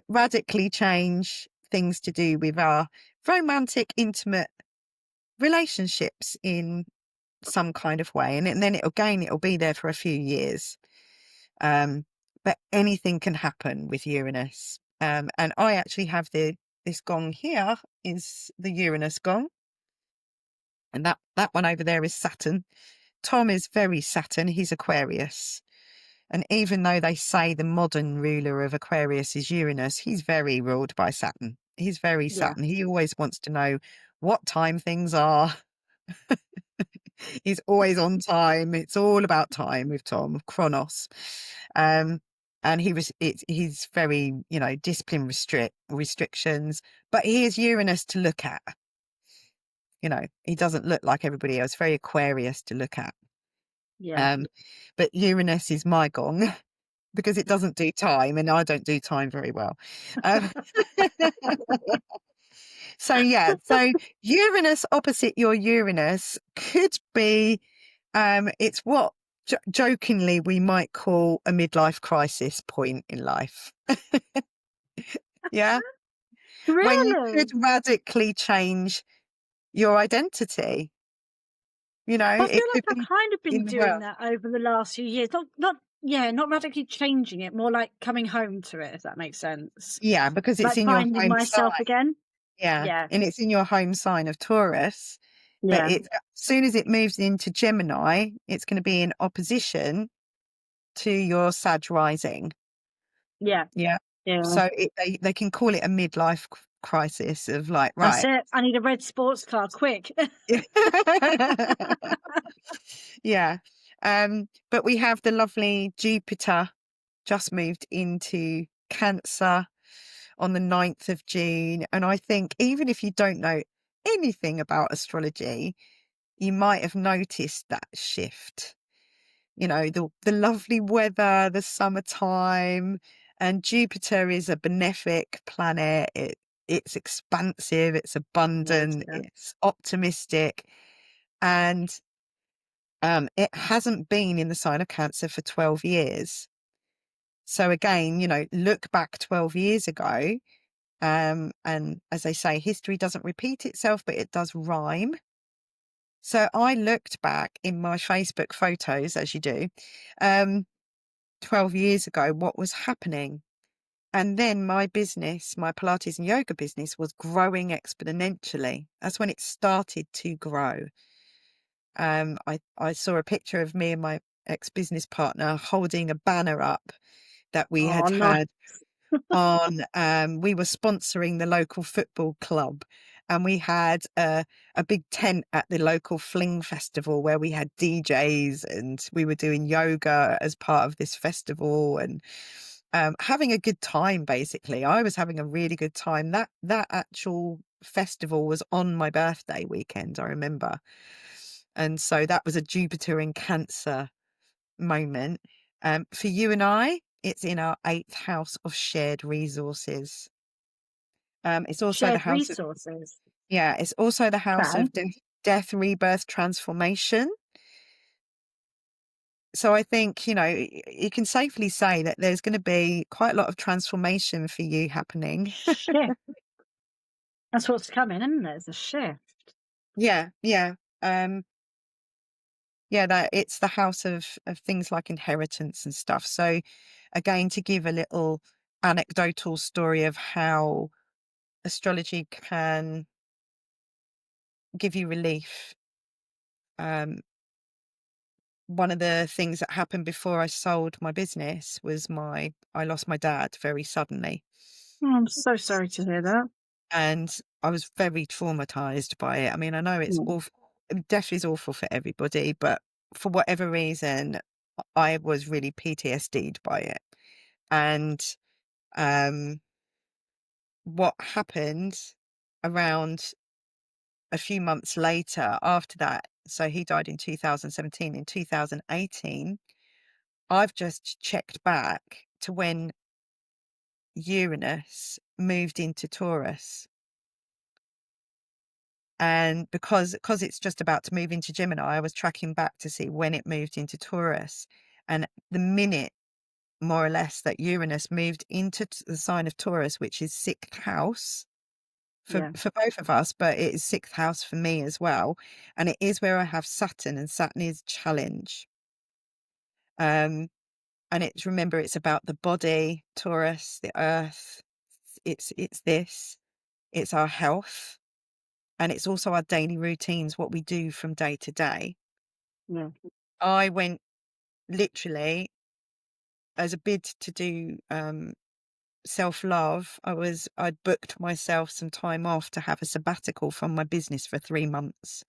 [SPEAKER 2] radically change things to do with our romantic, intimate relationships in some kind of way. And then it'll be there for a few years. But anything can happen with Uranus. And I actually have this gong here is the Uranus gong. And that one over there is Saturn. Tom is very Saturn. He's Aquarius. And even though they say the modern ruler of Aquarius is Uranus, he's very ruled by Saturn. He's very
[SPEAKER 1] Yeah.
[SPEAKER 2] Saturn. He always wants to know what time things are. He's always on time. It's all about time with Tom, Chronos. And he's very, discipline restrictions, but he is Uranus to look at. He doesn't look like everybody else, very Aquarius to look at.
[SPEAKER 1] Yeah.
[SPEAKER 2] But Uranus is my gong because it doesn't do time, and I don't do time very well. Um, so Uranus opposite your Uranus could be, it's what jokingly we might call a midlife crisis point in life. Yeah. When you could
[SPEAKER 1] Really?
[SPEAKER 2] radically change your identity,
[SPEAKER 1] I feel
[SPEAKER 2] it
[SPEAKER 1] like
[SPEAKER 2] could
[SPEAKER 1] I've
[SPEAKER 2] be
[SPEAKER 1] kind of been
[SPEAKER 2] in the
[SPEAKER 1] doing
[SPEAKER 2] world.
[SPEAKER 1] that over the last few years. Not radically changing it, more like coming home to it, if that makes sense.
[SPEAKER 2] Yeah, because it's
[SPEAKER 1] Like
[SPEAKER 2] in your
[SPEAKER 1] finding
[SPEAKER 2] home sign.
[SPEAKER 1] myself again.
[SPEAKER 2] Yeah.
[SPEAKER 1] Yeah.
[SPEAKER 2] And it's in your home sign of Taurus. But
[SPEAKER 1] Yeah.
[SPEAKER 2] as soon as it moves into Gemini, it's going to be in opposition to your Sag rising.
[SPEAKER 1] Yeah.
[SPEAKER 2] Yeah.
[SPEAKER 1] Yeah.
[SPEAKER 2] So they can call it a midlife crisis of like,
[SPEAKER 1] That's
[SPEAKER 2] right.
[SPEAKER 1] it. I need a red sports car, quick.
[SPEAKER 2] Yeah. But we have the lovely Jupiter just moved into Cancer on the 9th of June. And I think even if you don't know anything about astrology, you might have noticed that shift. The lovely weather, the summertime, and Jupiter is a benefic planet. It's expansive, it's
[SPEAKER 1] Yes,
[SPEAKER 2] abundant,
[SPEAKER 1] yeah.
[SPEAKER 2] it's optimistic, and it hasn't been in the sign of Cancer for 12 years. So again, look back 12 years ago, and as they say, history doesn't repeat itself, but it does rhyme. So I looked back in my Facebook photos, as you do, 12 years ago, what was happening. And then my business, my Pilates and yoga business, was growing exponentially. That's when it started to grow. I saw a picture of me and my ex-business partner holding a banner up that we
[SPEAKER 1] Oh,
[SPEAKER 2] had
[SPEAKER 1] no.
[SPEAKER 2] had on, we were sponsoring the local football club, and we had a big tent at the local fling festival where we had DJs and we were doing yoga as part of this festival, and having a good time. Basically, I was having a really good time. That actual festival was on my birthday weekend, I remember. And so that was a Jupiter in Cancer moment. For you and I, it's in our 8th house of shared resources. It's also the
[SPEAKER 1] Shared
[SPEAKER 2] house of,
[SPEAKER 1] resources.
[SPEAKER 2] yeah, it's also the house
[SPEAKER 1] Okay.
[SPEAKER 2] of death, rebirth, transformation. So I think, you can safely say that there's going to be quite a lot of transformation for you happening.
[SPEAKER 1] Shift. That's what's coming, isn't it? It's a shift.
[SPEAKER 2] Yeah, yeah. Um, yeah, that it's the house of things like inheritance and stuff. So again, to give a little anecdotal story of how astrology can give you relief. Um, One of the things that happened before I sold my business was I lost my dad very suddenly.
[SPEAKER 1] Oh, I'm so sorry to hear that.
[SPEAKER 2] And I was very traumatized by it. I mean, I know it's
[SPEAKER 1] Mm.
[SPEAKER 2] awful. Death is awful for everybody, but for whatever reason, I was really PTSD'd by it. And um, what happened around a few months later after that, so he died in 2017, in 2018, I've just checked back to when Uranus moved into Taurus. And because it's just about to move into Gemini, I was tracking back to see when it moved into Taurus. And the minute, more or less, that Uranus moved into the sign of Taurus, which is 6th house
[SPEAKER 1] Yeah.
[SPEAKER 2] for both of us, but it is 6th house for me as well. And it is where I have Saturn, and Saturn is challenge. Um, and remember, it's about the body, Taurus, the earth. It's this, it's our health. And it's also our daily routines, what we do from day to day.
[SPEAKER 1] Yeah.
[SPEAKER 2] I went literally as a bid to do self-love. I'd booked myself some time off to have a sabbatical from my business for 3 months,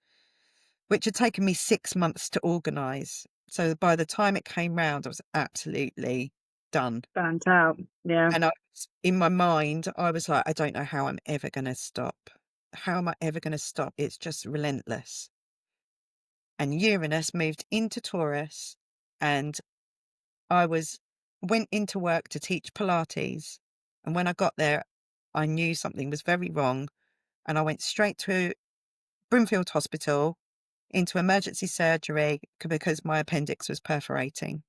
[SPEAKER 2] which had taken me 6 months to organise. So by the time it came round, I was absolutely done.
[SPEAKER 1] Burnt out. Yeah.
[SPEAKER 2] And in my mind, I was like, I don't know how I'm ever going to stop. How am I ever going to stop? It's just relentless. And Uranus moved into Taurus, and I went into work to teach Pilates. And when I got there, I knew something was very wrong. And I went straight to Broomfield Hospital into emergency surgery because my appendix was perforating.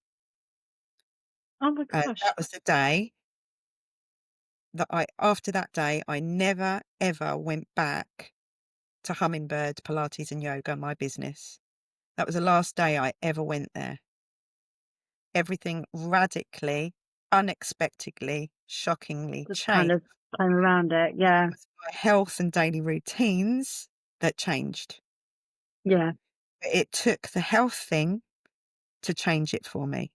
[SPEAKER 1] Oh my
[SPEAKER 2] And
[SPEAKER 1] gosh.
[SPEAKER 2] that was the day after that day, I never, ever went back to Hummingbird, Pilates and Yoga, my business. That was the last day I ever went there. Everything radically, unexpectedly, shockingly
[SPEAKER 1] Just kind
[SPEAKER 2] changed.
[SPEAKER 1] of came around it. Yeah.
[SPEAKER 2] It was my health and daily routines that changed.
[SPEAKER 1] Yeah.
[SPEAKER 2] But it took the health thing to change it for me.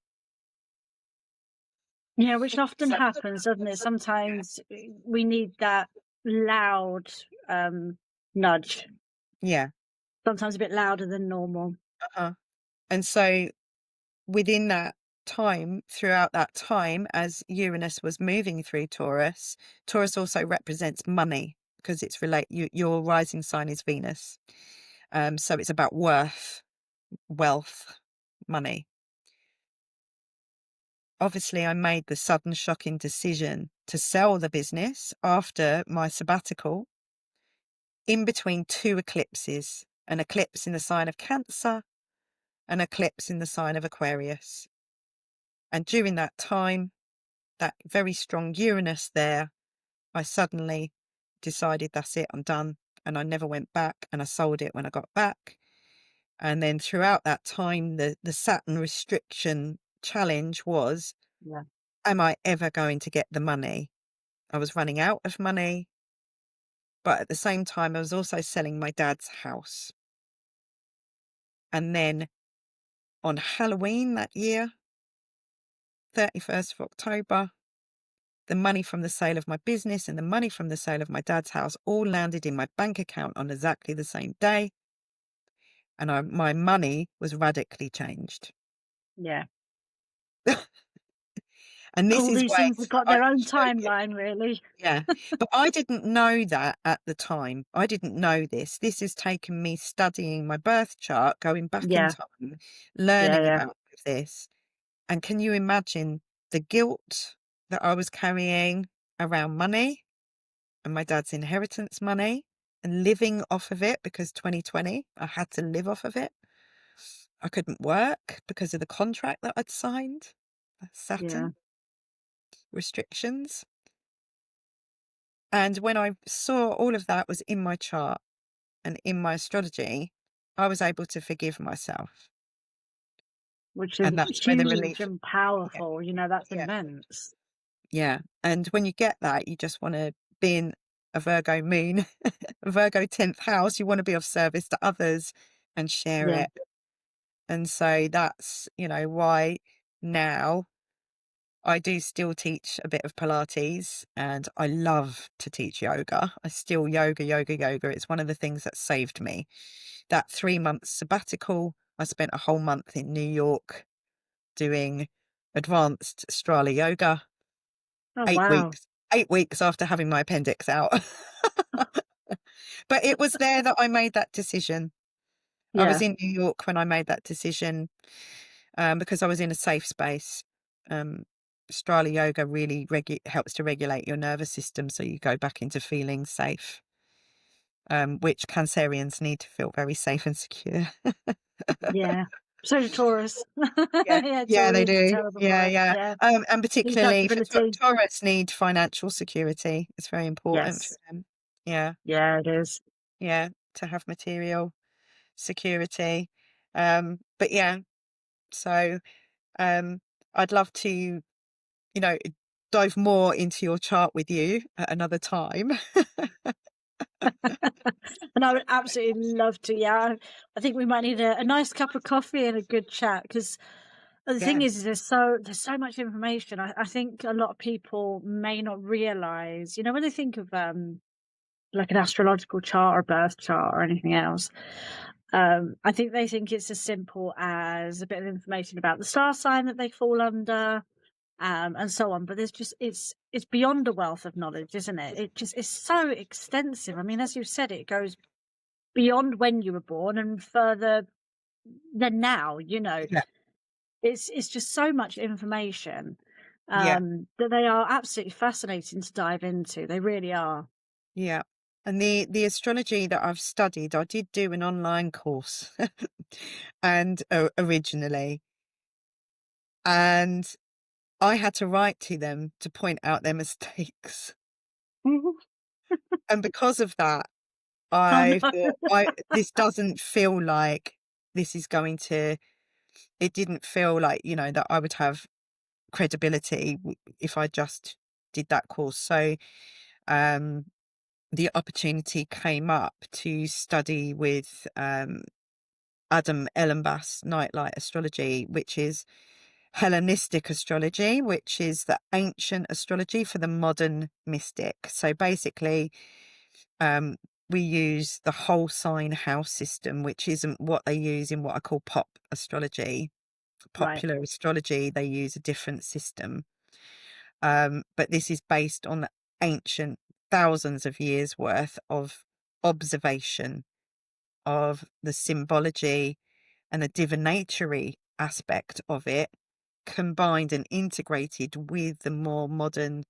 [SPEAKER 1] Yeah, which often happens, doesn't it? Sometimes we need that loud nudge,
[SPEAKER 2] Yeah.
[SPEAKER 1] sometimes a bit louder than normal.
[SPEAKER 2] Uh-huh. And so within that time, throughout that time, as Uranus was moving through Taurus, Taurus also represents money because your rising sign is Venus. So it's about wealth, money. Obviously, I made the sudden shocking decision to sell the business after my sabbatical in between two eclipses, an eclipse in the sign of Cancer, an eclipse in the sign of Aquarius. And during that time, that very strong Uranus there, I suddenly decided that's it, I'm done. And I never went back, and I sold it when I got back. And then throughout that time, the Saturn restriction challenge was,
[SPEAKER 1] Yeah.
[SPEAKER 2] am I ever going to get the money? I was running out of money, but at the same time, I was also selling my dad's house. And then on Halloween that year, 31st of October, the money from the sale of my business and the money from the sale of my dad's house all landed in my bank account on exactly the same day. And my money was radically changed.
[SPEAKER 1] Yeah.
[SPEAKER 2] And this
[SPEAKER 1] All
[SPEAKER 2] is
[SPEAKER 1] these
[SPEAKER 2] where
[SPEAKER 1] things have got
[SPEAKER 2] I
[SPEAKER 1] their
[SPEAKER 2] can
[SPEAKER 1] own
[SPEAKER 2] show you.
[SPEAKER 1] timeline, really.
[SPEAKER 2] Yeah. But I didn't know that at the time. I didn't know this. This has taken me studying my birth chart, going back in
[SPEAKER 1] Yeah.
[SPEAKER 2] time,
[SPEAKER 1] Yeah.
[SPEAKER 2] learning
[SPEAKER 1] Yeah.
[SPEAKER 2] about this. And can you imagine the guilt that I was carrying around money and my dad's inheritance money and living off of it, because 2020, I had to live off of it. I couldn't work because of the contract that I'd signed,
[SPEAKER 1] Yeah.
[SPEAKER 2] Saturn restrictions. And when I saw all of that was in my chart and in my astrology, I was able to forgive myself.
[SPEAKER 1] Which is
[SPEAKER 2] And that's where the
[SPEAKER 1] huge
[SPEAKER 2] relief.
[SPEAKER 1] and
[SPEAKER 2] Yeah,
[SPEAKER 1] powerful, that's
[SPEAKER 2] yeah,
[SPEAKER 1] immense.
[SPEAKER 2] yeah. And when you get that, you just want to be in a Virgo moon, a Virgo 10th house. You want to be of service to others and share
[SPEAKER 1] Yeah.
[SPEAKER 2] it. And so that's, why now I do still teach a bit of Pilates, and I love to teach yoga. I still yoga. It's one of the things that saved me. That 3 month sabbatical, I spent a whole month in New York doing advanced Strala yoga,
[SPEAKER 1] Oh,
[SPEAKER 2] eight
[SPEAKER 1] wow.
[SPEAKER 2] weeks, 8 weeks after having my appendix out. But it was there that I made that decision. I was
[SPEAKER 1] Yeah.
[SPEAKER 2] in New York when I made that decision, because I was in a safe space. Um, Strala yoga really helps to regulate your nervous system, so you go back into feeling safe, which Cancerians need to feel very safe and secure.
[SPEAKER 1] Yeah. So do Taurus.
[SPEAKER 2] Yeah,
[SPEAKER 1] Yeah,
[SPEAKER 2] yeah, they
[SPEAKER 1] Taurus are
[SPEAKER 2] do.
[SPEAKER 1] terrible
[SPEAKER 2] Yeah,
[SPEAKER 1] for it.
[SPEAKER 2] yeah.
[SPEAKER 1] Yeah.
[SPEAKER 2] And particularly for
[SPEAKER 1] Detachability.
[SPEAKER 2] Taurus need financial security. It's very important for
[SPEAKER 1] Yes.
[SPEAKER 2] them. Yeah,
[SPEAKER 1] Yeah, it is.
[SPEAKER 2] yeah, to have material security. But yeah, so um, I'd love to, dive more into your chart with you at another time.
[SPEAKER 1] And I would absolutely love to. Yeah. I think we might need a nice cup of coffee and a good chat, because the thing
[SPEAKER 2] Yeah,
[SPEAKER 1] is there's so much information. I think a lot of people may not realize, when they think of like an astrological chart or birth chart or anything else. I think they think it's as simple as a bit of information about the star sign that they fall under, and so on. But there's just it's beyond a wealth of knowledge, isn't it? It just is so extensive. I mean, as you said, it goes beyond when you were born and further than now.
[SPEAKER 2] yeah,
[SPEAKER 1] It's just so much information,
[SPEAKER 2] yeah,
[SPEAKER 1] that they are absolutely fascinating to dive into. They really are.
[SPEAKER 2] yeah. And the astrology that I've studied, I did do an online course, and originally, and I had to write to them to point out their mistakes.
[SPEAKER 1] Mhm.
[SPEAKER 2] And because of that,
[SPEAKER 1] Oh
[SPEAKER 2] I
[SPEAKER 1] no.
[SPEAKER 2] thought, this doesn't feel like this is going to, it didn't feel like, that I would have credibility if I just did that course. So, um, the opportunity came up to study with, Adam Ellenbass Nightlight Astrology, which is Hellenistic astrology, which is the ancient astrology for the modern mystic. So basically, um, we use the whole sign house system, which isn't what they use in what I call pop astrology. For
[SPEAKER 1] Right.
[SPEAKER 2] popular astrology, they use a different system. But this is based on the ancient thousands of years worth of observation of the symbology and the divinatory aspect of it, combined and integrated with the more modern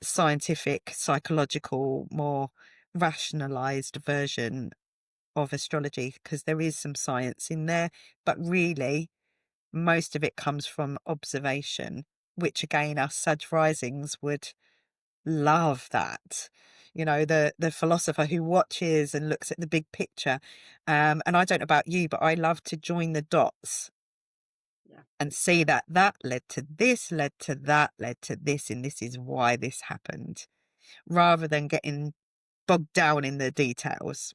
[SPEAKER 2] scientific, psychological, more rationalized version of astrology, because there is some science in there, but really most of it comes from observation, which again, us Sag risings would love that. The philosopher who watches and looks at the big picture. And I don't know about you, but I love to join the dots
[SPEAKER 1] Yeah.
[SPEAKER 2] and see that that led to this, led to that, led to this, and this is why this happened, rather than getting bogged down in the details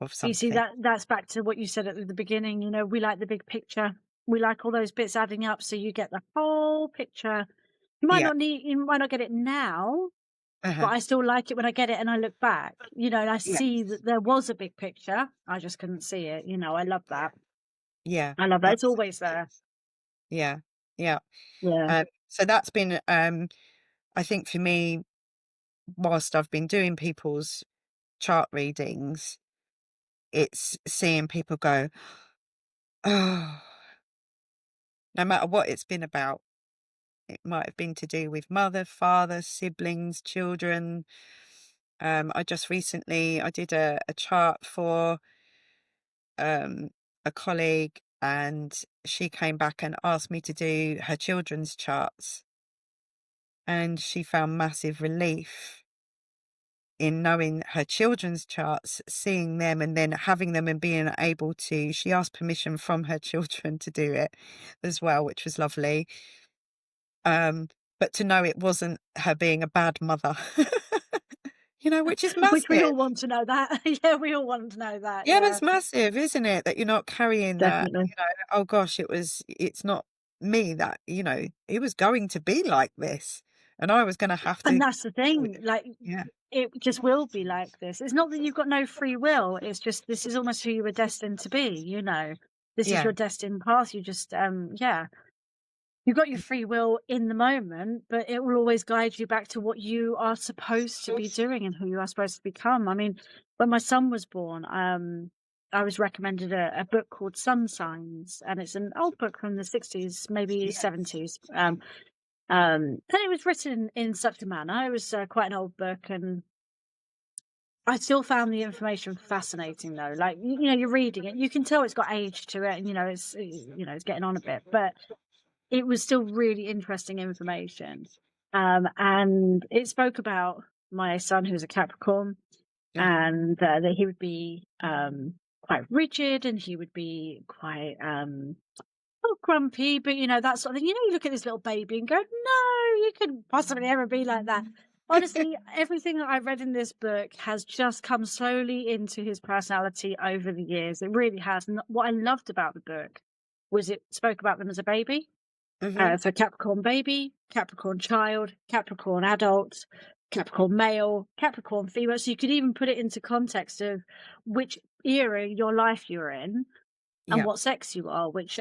[SPEAKER 2] of
[SPEAKER 1] You see,
[SPEAKER 2] something.
[SPEAKER 1] that's back to what you said at the beginning. We like the big picture. We like all those bits adding up, so you get the whole picture.
[SPEAKER 2] Yeah.
[SPEAKER 1] You might not get it now, but
[SPEAKER 2] Uh-huh.
[SPEAKER 1] I still like it when I get it and I look back. And I
[SPEAKER 2] Yeah.
[SPEAKER 1] see that there was a big picture. I just couldn't see it. I love that.
[SPEAKER 2] Yeah.
[SPEAKER 1] I love that. It's always
[SPEAKER 2] Absolutely.
[SPEAKER 1] there.
[SPEAKER 2] Yeah. Yeah.
[SPEAKER 1] Yeah.
[SPEAKER 2] So that's been, I think for me, whilst I've been doing people's chart readings, it's seeing people go, oh, no matter what it's been about. It might have been to do with mother, father, siblings, children. I just recently I did a chart for um, a colleague, and she came back and asked me to do her children's charts, and she found massive relief in knowing her children's charts, seeing them and then having them and being able to, she asked permission from her children to do it as well, which was lovely. Um, but to know it wasn't her being a bad mother, which is
[SPEAKER 1] Which we all
[SPEAKER 2] massive.
[SPEAKER 1] want to know that. Yeah, we all want to know that.
[SPEAKER 2] Yeah,
[SPEAKER 1] Yeah,
[SPEAKER 2] that's massive, isn't it? That you're not carrying that,
[SPEAKER 1] definitely.
[SPEAKER 2] oh gosh, it's not me that, it was going to be like this, and I was gonna have to
[SPEAKER 1] And that's the
[SPEAKER 2] deal with
[SPEAKER 1] thing,
[SPEAKER 2] it.
[SPEAKER 1] like,
[SPEAKER 2] Yeah.
[SPEAKER 1] it just will be like this. It's not that you've got no free will, it's just this is almost who you were destined to be, you know? This is
[SPEAKER 2] Yeah.
[SPEAKER 1] your destined path, you just, yeah. You've got your free will in the moment, but it will always guide you back to what you are supposed to be doing and who you are supposed to become. I mean, when my son was born, I was recommended a book called Sun Signs, and it's an old book from the 60s, maybe
[SPEAKER 2] Yeah.
[SPEAKER 1] 70s. And it was written in such a manner. It was quite an old book, and I still found the information fascinating, though. Like, you're reading it, you can tell it's got age to it, and it's getting on a bit, but it was still really interesting information. And it spoke about my son, who's a Capricorn,
[SPEAKER 2] Uh-huh.
[SPEAKER 1] and that he would be quite rigid, and he would be quite not grumpy, but that sort of thing. You look at this little baby and go, no, you couldn't possibly ever be like that. Honestly, everything that I've read in this book has just come slowly into his personality over the years. It really has. And what I loved about the book was it spoke about them as a baby.
[SPEAKER 2] Mhm.
[SPEAKER 1] So Capricorn baby, Capricorn child, Capricorn adult, Capricorn male, Capricorn female. So you could even put it into context of which era your life you're in and
[SPEAKER 2] Yeah.
[SPEAKER 1] what sex you are, which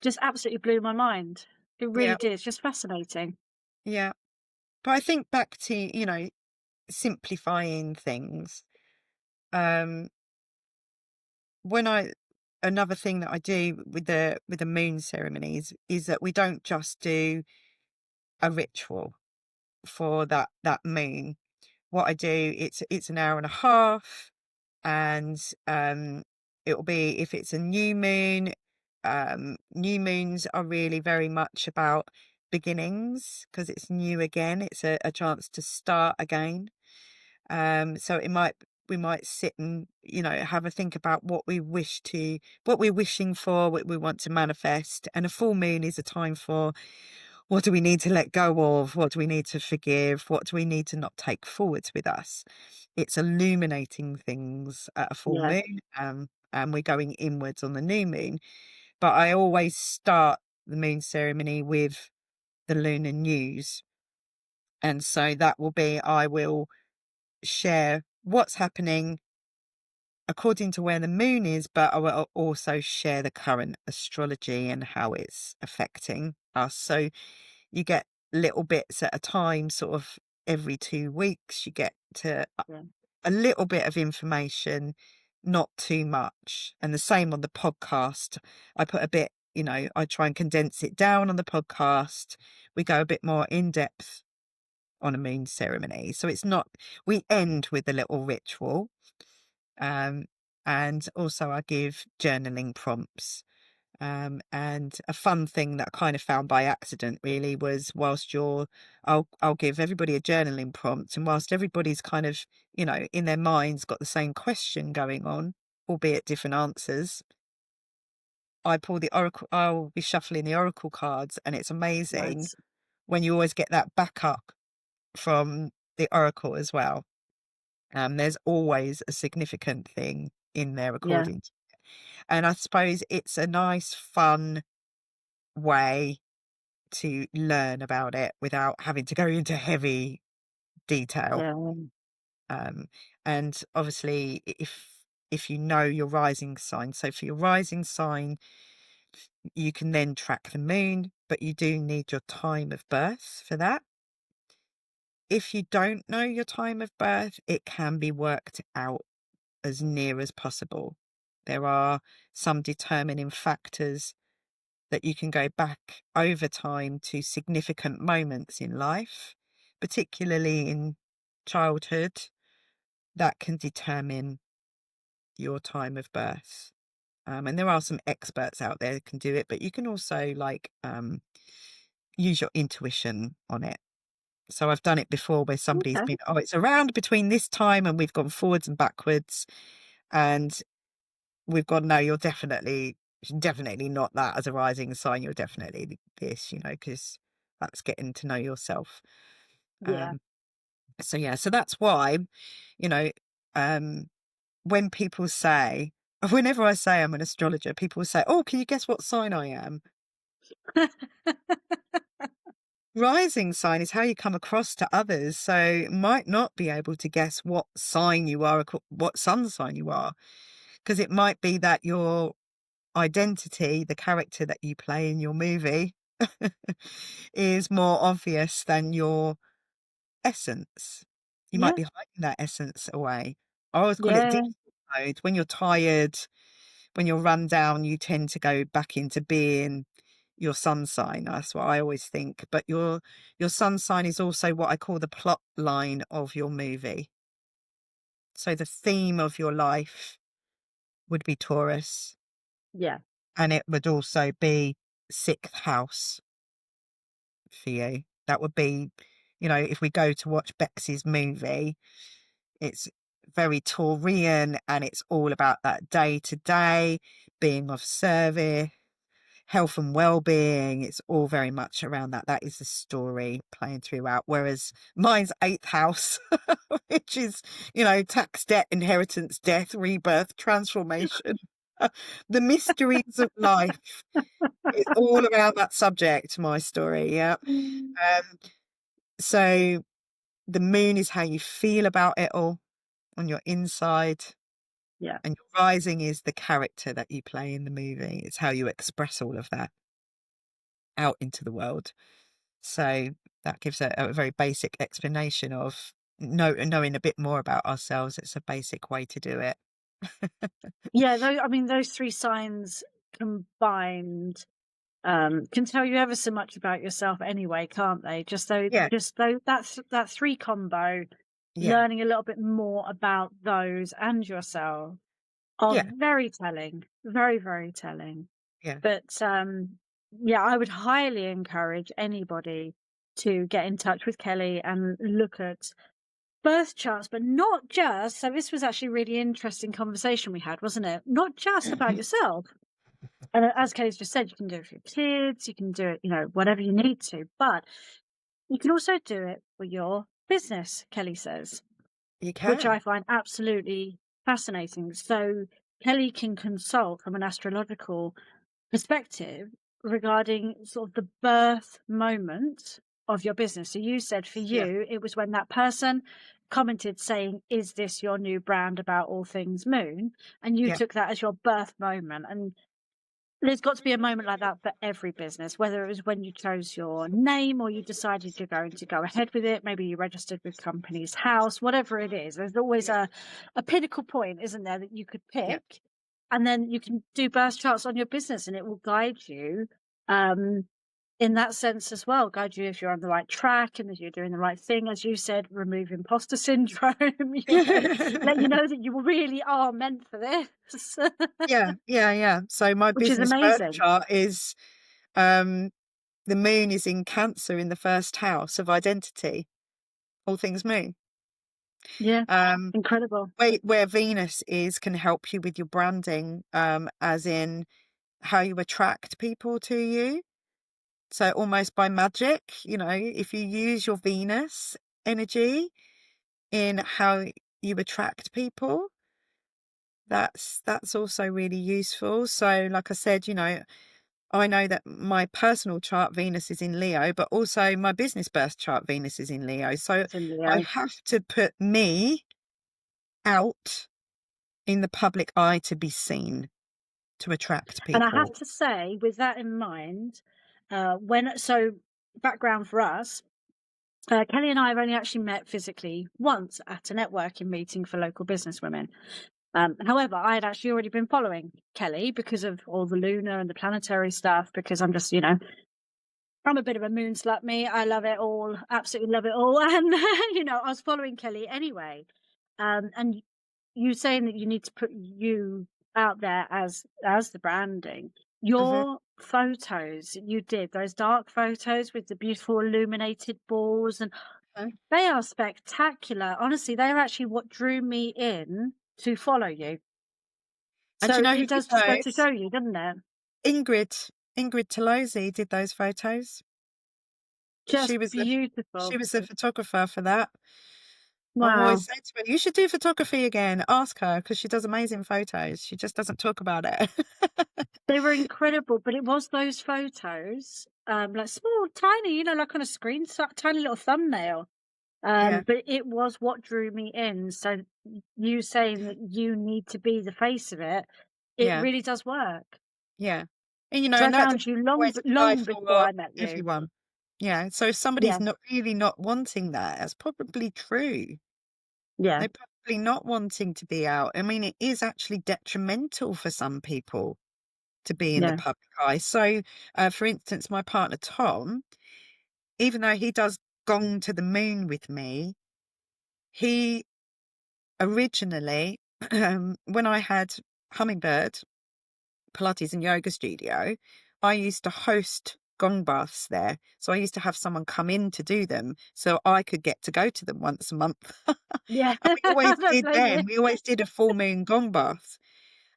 [SPEAKER 1] just absolutely blew my mind. It really
[SPEAKER 2] Yeah.
[SPEAKER 1] did. It's just fascinating.
[SPEAKER 2] Yeah. But I think back to, simplifying things. Um, when I Another thing that I do with the moon ceremonies is that we don't just do a ritual for that moon. What I do, it's an hour and a half, and it'll be, if it's a new moons are really very much about beginnings, because it's new again, it's a chance to start again. So we might sit and, have a think about what we're wishing for, what we want to manifest. And a full moon is a time for, what do we need to let go of? What do we need to forgive? What do we need to not take forwards with us? It's illuminating things at a full
[SPEAKER 1] Yeah,
[SPEAKER 2] moon, and we're going inwards on the new moon. But I always start the moon ceremony with the lunar news. And so that will be, I will share what's happening according to where the moon is, but I will also share the current astrology and how it's affecting us. So you get little bits at a time, sort of every 2 weeks, you get to
[SPEAKER 1] yeah,
[SPEAKER 2] a little bit of information, not too much. And the same on the podcast. I put a bit, I try and condense it down on the podcast. We go a bit more in depth on a moon ceremony. So it's not, we end with a little ritual. Um, and also I give journaling prompts. And a fun thing that I kind of found by accident really was, I'll give everybody a journaling prompt, and whilst everybody's kind of, in their minds got the same question going on, albeit different answers, I pull the oracle, I'll be shuffling the oracle cards, and it's amazing
[SPEAKER 1] nice.
[SPEAKER 2] when you always get that backup from the oracle as well. There's always a significant thing in there
[SPEAKER 1] Yeah,
[SPEAKER 2] according to, and I suppose it's a nice, fun way to learn about it without having to go into heavy detail.
[SPEAKER 1] yeah,
[SPEAKER 2] Um, and obviously, if you know your rising sign, so for your rising sign, you can then track the moon, but you do need your time of birth for that. If you don't know your time of birth, it can be worked out as near as possible. There are some determining factors that you can go back over time to significant moments in life, particularly in childhood, that can determine your time of birth. And there are some experts out there that can do it, but you can also use your intuition on it. So I've done it before where somebody's
[SPEAKER 1] Okay.
[SPEAKER 2] been, oh, it's around between this time, and we've gone forwards and backwards, and we've gone, no, you're definitely not that as a rising sign. You're definitely this, because that's getting to know yourself.
[SPEAKER 1] Yeah.
[SPEAKER 2] Um, so yeah, so that's why, you know, um, when people say, whenever I say I'm an astrologer, people say, "Oh, can you guess what sign I am?" Rising sign is how you come across to others, so might not be able to guess what sign you are, what sun sign you are, because it might be that your identity, the character that you play in your movie, is more obvious than your essence. You might
[SPEAKER 1] Yeah.
[SPEAKER 2] be hiding that essence away. I always call it
[SPEAKER 1] Yeah.
[SPEAKER 2] deep mode. When you're tired, when you're run down, you tend to go back into being your sun sign. That's what I always think. But your sun sign is also what I call the plot line of your movie. So the theme of your life would be Taurus,
[SPEAKER 1] Yeah.
[SPEAKER 2] and it would also be sixth house for you. That would be, if we go to watch Bex's movie, it's very Taurian, and it's all about that day to day, being of service, health and well-being. It's all very much around that. That is the story playing throughout. Whereas mine's eighth house, which is, tax, debt, inheritance, death, rebirth, transformation, the mysteries of life. It's all around that subject, my story. Yeah.
[SPEAKER 1] Mm.
[SPEAKER 2] Um, so the moon is how you feel about it all on your inside.
[SPEAKER 1] Yeah.
[SPEAKER 2] And your rising is the character that you play in the movie. It's how you express all of that out into the world. So that gives a very basic explanation of knowing a bit more about ourselves. It's a basic way to do it.
[SPEAKER 1] Yeah. I mean, those three signs combined can tell you ever so much about yourself anyway, can't they?
[SPEAKER 2] Yeah,
[SPEAKER 1] That three combo,
[SPEAKER 2] yeah,
[SPEAKER 1] learning a little bit more about those and yourself are
[SPEAKER 2] yeah,
[SPEAKER 1] very telling, very, very telling.
[SPEAKER 2] yeah,
[SPEAKER 1] But yeah, I would highly encourage anybody to get in touch with Kelly and look at birth charts, but not just. So this was actually a really interesting conversation we had, wasn't it? Not just about yourself. And as Kelly's just said, you can do it for your kids, you can do it, whatever you need to, but you can also do it for your business, Kelly says,
[SPEAKER 2] you
[SPEAKER 1] which
[SPEAKER 2] can.
[SPEAKER 1] I find absolutely fascinating. So Kelly can consult from an astrological perspective regarding sort of the birth moment of your business. So you said for
[SPEAKER 2] Yeah,
[SPEAKER 1] you, it was when that person commented saying, "Is this your new brand about all things moon?" And you
[SPEAKER 2] yeah,
[SPEAKER 1] took that as your birth moment. And there's got to be a moment like that for every business, whether it was when you chose your name or you decided you're going to go ahead with it. Maybe you registered with Companies House, whatever it is. There's always a pinnacle point, isn't there, that you could
[SPEAKER 2] yeah,
[SPEAKER 1] pick, and then you can do birth charts on your business, and it will guide you um, in that sense as well. Guide you if you're on the right track and if you're doing the right thing, as you said, remove imposter syndrome. Let you know that you really are meant for this,
[SPEAKER 2] yeah, yeah, yeah. So my
[SPEAKER 1] which is
[SPEAKER 2] business birth
[SPEAKER 1] amazing.
[SPEAKER 2] chart is um, the moon is in Cancer in the first house of identity, all things moon.
[SPEAKER 1] Yeah.
[SPEAKER 2] Um,
[SPEAKER 1] Incredible.
[SPEAKER 2] where Venus is can help you with your branding, as in how you attract people to you. So almost by magic, if you use your Venus energy in how you attract people, that's also really useful. So like I said, I know that my personal chart Venus is in Leo, but also my business birth chart Venus is in Leo. So
[SPEAKER 1] It's in
[SPEAKER 2] I
[SPEAKER 1] Leo.
[SPEAKER 2] have to put me out in the public eye to be seen, to attract
[SPEAKER 1] And I have
[SPEAKER 2] people.
[SPEAKER 1] to say, with that in mind, background for us, Kelly and I have only actually met physically once at a networking meeting for local businesswomen. However, I had actually already been following Kelly because of all the lunar and the planetary stuff, because I'm just, I'm a bit of a moon slut, me. I love it all, absolutely love it all. And, I was following Kelly anyway. And you saying that you need to put you out there as the branding.
[SPEAKER 2] Hmm.
[SPEAKER 1] Your photos you did, those dark photos with the beautiful illuminated balls, and they are spectacular. Honestly, they're actually what drew me in to follow you.
[SPEAKER 2] And do you
[SPEAKER 1] So
[SPEAKER 2] know who
[SPEAKER 1] it
[SPEAKER 2] did
[SPEAKER 1] does just go to
[SPEAKER 2] those?
[SPEAKER 1] show you, doesn't it?
[SPEAKER 2] Ingrid Tolosi did those photos. She
[SPEAKER 1] Just
[SPEAKER 2] was she
[SPEAKER 1] beautiful.
[SPEAKER 2] was the photographer for that. I've always
[SPEAKER 1] Wow.
[SPEAKER 2] said to her, you should do photography again. Ask her, because she does amazing photos. She just doesn't talk about it.
[SPEAKER 1] They were incredible, but it was those photos, like small, tiny, like on a screen, tiny little thumbnail.
[SPEAKER 2] Yeah,
[SPEAKER 1] But it was what drew me in. So you saying that you need to be the face of it, it
[SPEAKER 2] yeah,
[SPEAKER 1] really does work.
[SPEAKER 2] yeah. And
[SPEAKER 1] Because I
[SPEAKER 2] and that
[SPEAKER 1] found
[SPEAKER 2] doesn't
[SPEAKER 1] you
[SPEAKER 2] always apply
[SPEAKER 1] long before
[SPEAKER 2] for
[SPEAKER 1] I met you.
[SPEAKER 2] everyone. Yeah. So if somebody's
[SPEAKER 1] Yeah,
[SPEAKER 2] not really not wanting that, that's probably true.
[SPEAKER 1] yeah,
[SPEAKER 2] They're probably not wanting to be out. I mean, it is actually detrimental for some people to be in the
[SPEAKER 1] yeah.
[SPEAKER 2] public eye. So, for instance, my partner Tom, even though he does Gong to the Moon with me, he originally, when I had Hummingbird Pilates and Yoga Studio, I used to host gong baths there. So I used to have someone come in to do them so I could get to go to them once a month.
[SPEAKER 1] Yeah,
[SPEAKER 2] And we always
[SPEAKER 1] I don't
[SPEAKER 2] did
[SPEAKER 1] blame you.
[SPEAKER 2] them. We always did a full moon gong bath.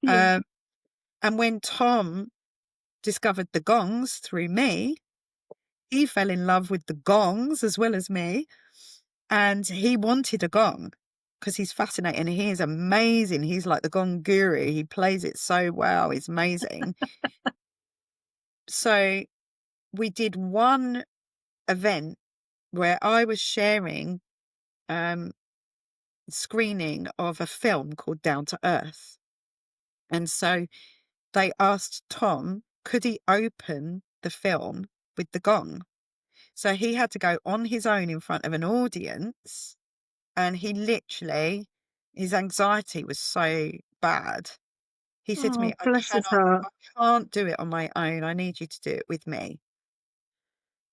[SPEAKER 1] Yeah.
[SPEAKER 2] Um, and when Tom discovered the gongs through me, he fell in love with the gongs as well as me. And he wanted a gong because he's fascinating. He is amazing. He's like the gong guru. He plays it so well. He's amazing. So we did one event where I was sharing um screening of a film called Down to Earth. And so they asked Tom, could he open the film with the gong? So he had to go on his own in front of an audience, and he literally, his anxiety was so bad. He said to me,
[SPEAKER 1] Oh, bless his heart.
[SPEAKER 2] I can't do it on my own. I need you to do it with me.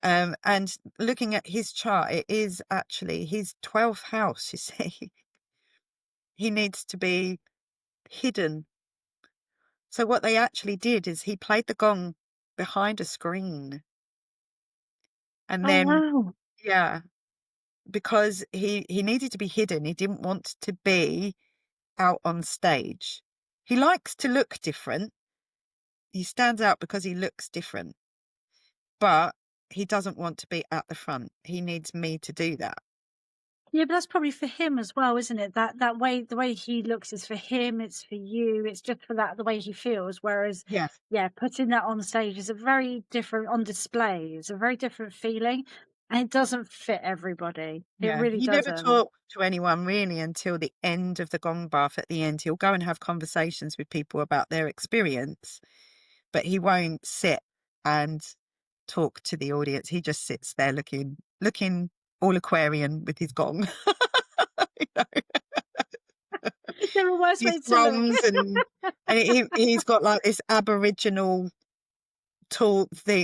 [SPEAKER 2] And looking at his chart, it is actually his 12th house, you see. He needs to be hidden. So what they actually did is he played the gong behind a screen. And
[SPEAKER 1] Oh,
[SPEAKER 2] then,
[SPEAKER 1] wow.
[SPEAKER 2] yeah, because he needed to be hidden. He didn't want to be out on stage. He likes to look different. He stands out because he looks different, but he doesn't want to be at the front. He needs me to do that.
[SPEAKER 1] Yeah, but that's probably for him as well, isn't it? That way, the way he looks is for him. It's for you. It's just for that the way he feels. Whereas,
[SPEAKER 2] Yeah.
[SPEAKER 1] yeah, putting that on stage is a very different on display. It's a very different feeling, and it doesn't fit everybody. It
[SPEAKER 2] Yeah.
[SPEAKER 1] really
[SPEAKER 2] He never
[SPEAKER 1] doesn't.
[SPEAKER 2] talked to anyone really until the end of the gong bath. At the end, he'll go and have conversations with people about their experience, but he won't sit and talk to the audience. He just sits there looking all Aquarian with his gong. You know,
[SPEAKER 1] There are worse
[SPEAKER 2] his
[SPEAKER 1] ways to look.
[SPEAKER 2] drums, and he's got like this Aboriginal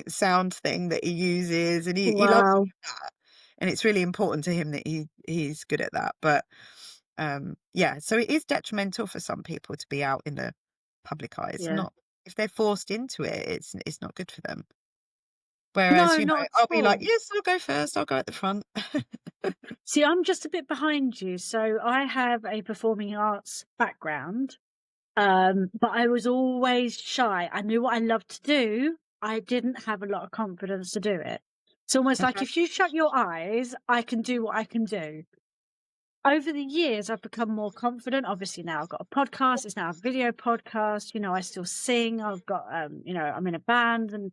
[SPEAKER 2] sound thing that he uses, and he loves
[SPEAKER 1] Wow.
[SPEAKER 2] that. And it's really important to him that he's good at that. But yeah, so it is detrimental for some people to be out in the public eye. It's
[SPEAKER 1] Yeah.
[SPEAKER 2] not, if they're forced into it, it's not good for them. Whereas,
[SPEAKER 1] No, not at
[SPEAKER 2] I'll be like,
[SPEAKER 1] all.
[SPEAKER 2] yes, I'll go first, I'll go at the front.
[SPEAKER 1] See, I'm just a bit behind you. So I have a performing arts background. But I was always shy. I knew what I loved to do. I didn't have a lot of confidence to do it. It's almost like
[SPEAKER 2] Mhm.
[SPEAKER 1] if you shut your eyes, I can do what I can do. Over the years, I've become more confident. Obviously, now I've got a podcast. It's now a video podcast. I still sing. I've got, I'm in a band,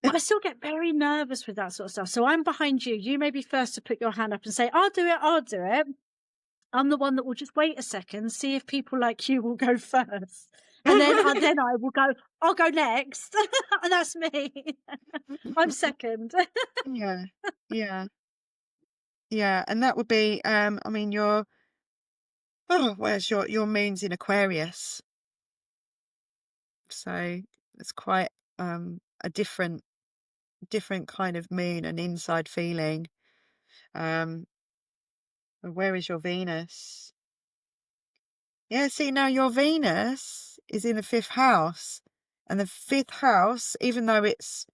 [SPEAKER 1] but I still get very nervous with that sort of stuff. So I'm behind you. You may be first to put your hand up and say, "I'll do it. I'll do it." I'm the one that will just wait a second, see if people like you will go first, and then I will go, "I'll go next," and that's me. I'm second.
[SPEAKER 2] Yeah, yeah, yeah. And that would be, I mean, Oh, where's your moon's in Aquarius, so it's quite a different kind of moon, an inside feeling. Um, where is your Venus? Yeah, see, now your Venus is in the fifth house, and the fifth house, even though it's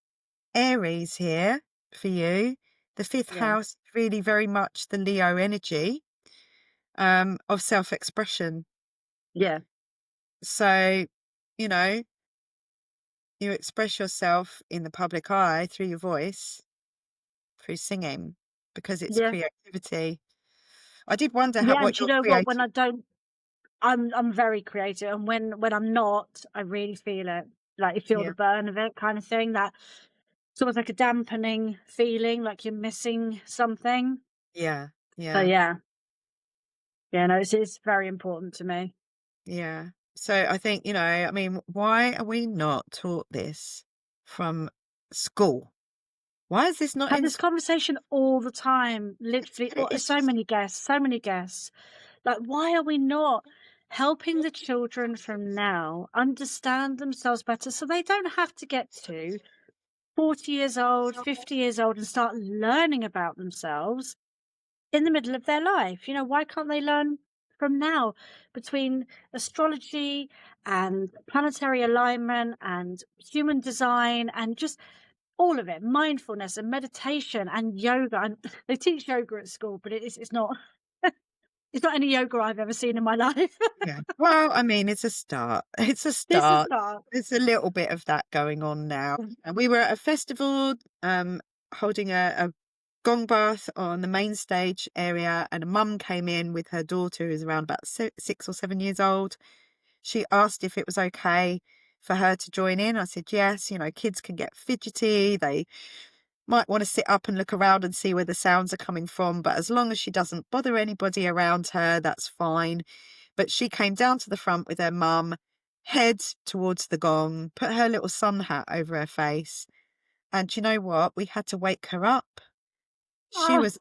[SPEAKER 2] Aries here for you, the fifth
[SPEAKER 1] Yeah.
[SPEAKER 2] house is really very much the Leo energy of self-expression.
[SPEAKER 1] Yeah.
[SPEAKER 2] So, you know, you express yourself in the public eye through your voice, through singing, because it's
[SPEAKER 1] Yeah.
[SPEAKER 2] creativity. I did wonder
[SPEAKER 1] Yeah, and
[SPEAKER 2] what
[SPEAKER 1] do you
[SPEAKER 2] your
[SPEAKER 1] know what? When
[SPEAKER 2] creative.
[SPEAKER 1] I don't, I'm very creative, and when I'm not, I really feel it. Like you feel the
[SPEAKER 2] Yeah,
[SPEAKER 1] burn of it, kind of thing. That it's almost like a dampening feeling, like you're missing something.
[SPEAKER 2] yeah,
[SPEAKER 1] So
[SPEAKER 2] yeah,
[SPEAKER 1] yeah, yeah, no, it's very important to me.
[SPEAKER 2] yeah. So I think, I mean, why are we not taught this from school? Why is this not
[SPEAKER 1] Have
[SPEAKER 2] in
[SPEAKER 1] this
[SPEAKER 2] school?
[SPEAKER 1] conversation all the time. Literally,
[SPEAKER 2] It's
[SPEAKER 1] so
[SPEAKER 2] just,
[SPEAKER 1] many guests, so many guests. Like, why are we not helping the children from now understand themselves better so they don't have to get to 40 years old, 50 years old and start learning about themselves in the middle of their life? Why can't they learn from now between astrology and planetary alignment and human design and just all of it, mindfulness and meditation and yoga? And they teach yoga at school, but it's not it's not any yoga I've ever seen in my life.
[SPEAKER 2] yeah. Well, I mean, it's a start. It's a
[SPEAKER 1] This is
[SPEAKER 2] start.
[SPEAKER 1] start.
[SPEAKER 2] There's a little bit of that going on now. And we were at a festival, holding a gong bath on the main stage area, and a mum came in with her daughter, who's around about 6 or 7 years old. She asked if it was okay for her to join in. I said, yes, kids can get fidgety. They might want to sit up and look around and see where the sounds are coming from. But as long as she doesn't bother anybody around her, that's fine. But she came down to the front with her mum, head towards the gong, put her little sun hat over her face. And do you know what? We had to wake her up. She
[SPEAKER 1] Oh,
[SPEAKER 2] was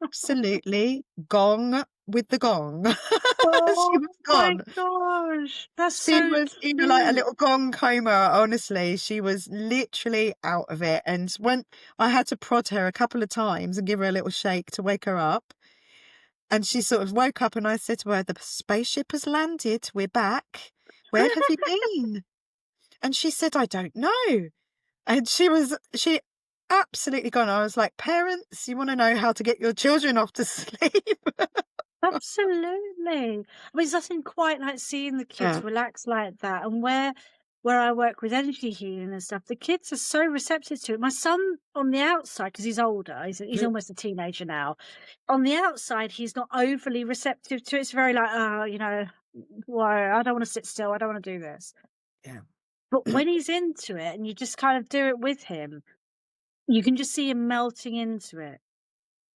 [SPEAKER 2] absolutely gone with the gong. She
[SPEAKER 1] oh
[SPEAKER 2] was
[SPEAKER 1] my
[SPEAKER 2] gone.
[SPEAKER 1] gosh, that's
[SPEAKER 2] She
[SPEAKER 1] so
[SPEAKER 2] was in like a
[SPEAKER 1] cute.
[SPEAKER 2] little gong coma, honestly. She was literally out of it. And when I had to prod her a couple of times and give her a little shake to wake her up, and she sort of woke up, and I said to her, "The spaceship has landed. We're back. Where have you been?" And she said, "I don't know." And she absolutely gone. I was like, parents, you want to know how to get your children off to sleep?
[SPEAKER 1] Absolutely. I mean, there's nothing quite like seeing the
[SPEAKER 2] Yeah.
[SPEAKER 1] kids relax like that. And where I work with energy healing and stuff, the kids are so receptive to it. My son on the outside, because he's older, he's almost a teenager now. On the outside, he's not overly receptive to it. It's very like, oh, why I don't want to sit still. I don't want to do this.
[SPEAKER 2] Yeah.
[SPEAKER 1] But when he's into it and you just kind of do it with him, you can just see him melting into it.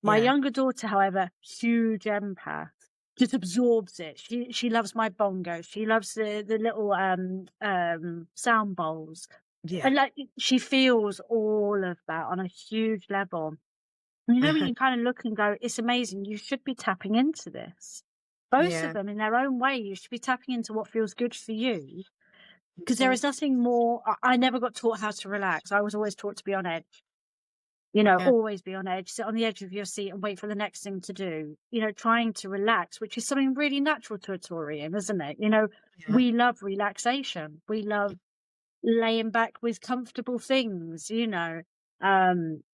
[SPEAKER 1] My
[SPEAKER 2] Yeah.
[SPEAKER 1] younger daughter, however, huge empath, just absorbs it. She loves my bongos. She loves the little sound bowls.
[SPEAKER 2] Yeah.
[SPEAKER 1] And like she feels all of that on a huge level. And when you kind of look and go, it's amazing. You should be tapping into this. Both of
[SPEAKER 2] Yeah.
[SPEAKER 1] them in their own way, you should be tapping into what feels good for you. Because there
[SPEAKER 2] Mhm.
[SPEAKER 1] is nothing more. I never got taught how to relax. I was always taught to be on edge.
[SPEAKER 2] Yeah.
[SPEAKER 1] Always be on edge, sit on the edge of your seat and wait for the next thing to do. Trying to relax, which is something really natural to a Taurian, isn't it?
[SPEAKER 2] Yeah.
[SPEAKER 1] We love relaxation. We love laying back with comfortable things. Um,